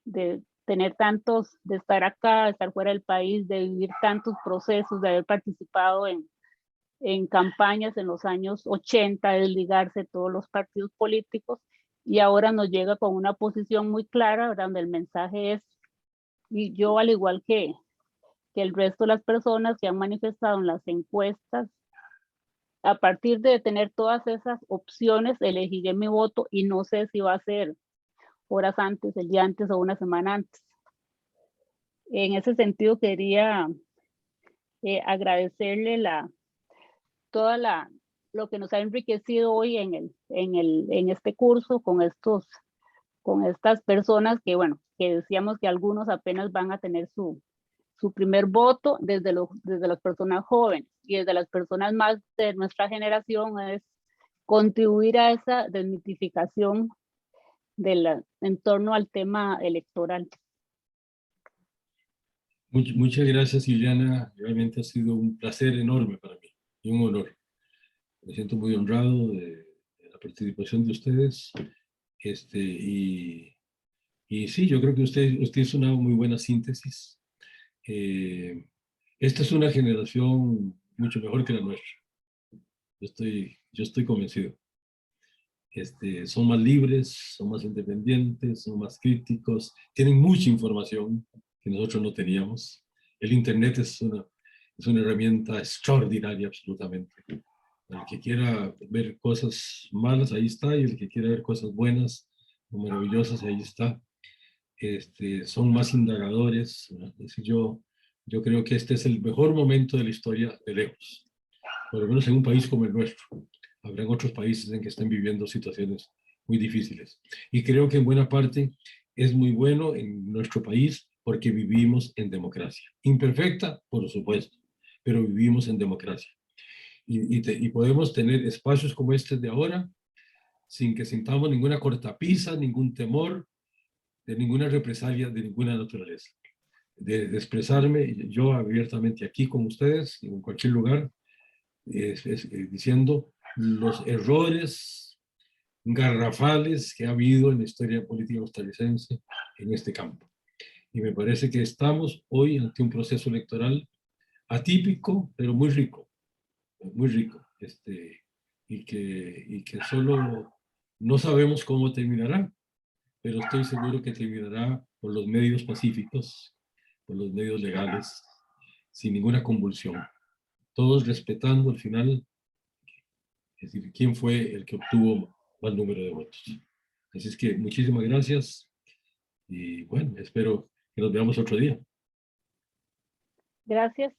de tener de estar acá, de estar fuera del país, de vivir tantos procesos, de haber participado en campañas en los años 80, desligarse de todos los partidos políticos, y ahora nos llega con una posición muy clara, donde el mensaje es, y yo al igual que el resto de las personas que han manifestado en las encuestas, a partir de tener todas esas opciones, elegiré mi voto y no sé si va a ser horas antes, el día antes o una semana antes. En ese sentido quería agradecerle todo lo que nos ha enriquecido hoy en este curso con estas personas que, bueno, que decíamos que algunos apenas van a tener su primer voto desde las personas jóvenes y desde las personas más de nuestra generación, es contribuir a esa desmitificación en torno al tema electoral. Muchas gracias, Ileana. Realmente ha sido un placer enorme para mí y un honor. Me siento muy honrado de la participación de ustedes. Y sí, yo creo que usted hizo una muy buena síntesis. Esta es una generación mucho mejor que la nuestra. Yo estoy convencido. Son más libres, son más independientes, son más críticos, tienen mucha información que nosotros no teníamos. El Internet es una herramienta extraordinaria, absolutamente. El que quiera ver cosas malas, ahí está, y el que quiera ver cosas buenas o maravillosas, ahí está. Son más indagadores. Es decir, yo creo que este es el mejor momento de la historia de lejos, por lo menos en un país como el nuestro. Habrán otros países en que estén viviendo situaciones muy difíciles. Y creo que en buena parte es muy bueno en nuestro país porque vivimos en democracia. Imperfecta, por supuesto, pero vivimos en democracia. Y podemos tener espacios como este de ahora sin que sintamos ninguna cortapisa, ningún temor, de ninguna represalia, de ninguna naturaleza. De expresarme yo abiertamente aquí con ustedes, en cualquier lugar, diciendo los errores garrafales que ha habido en la historia política costarricense en este campo. Y me parece que estamos hoy ante un proceso electoral atípico, pero muy rico, muy rico. y que solo no sabemos cómo terminará, pero estoy seguro que terminará por los medios pacíficos, por los medios legales, sin ninguna convulsión. Todos respetando al final, es decir, quién fue el que obtuvo más número de votos. Así es que muchísimas gracias y bueno, espero que nos veamos otro día. Gracias.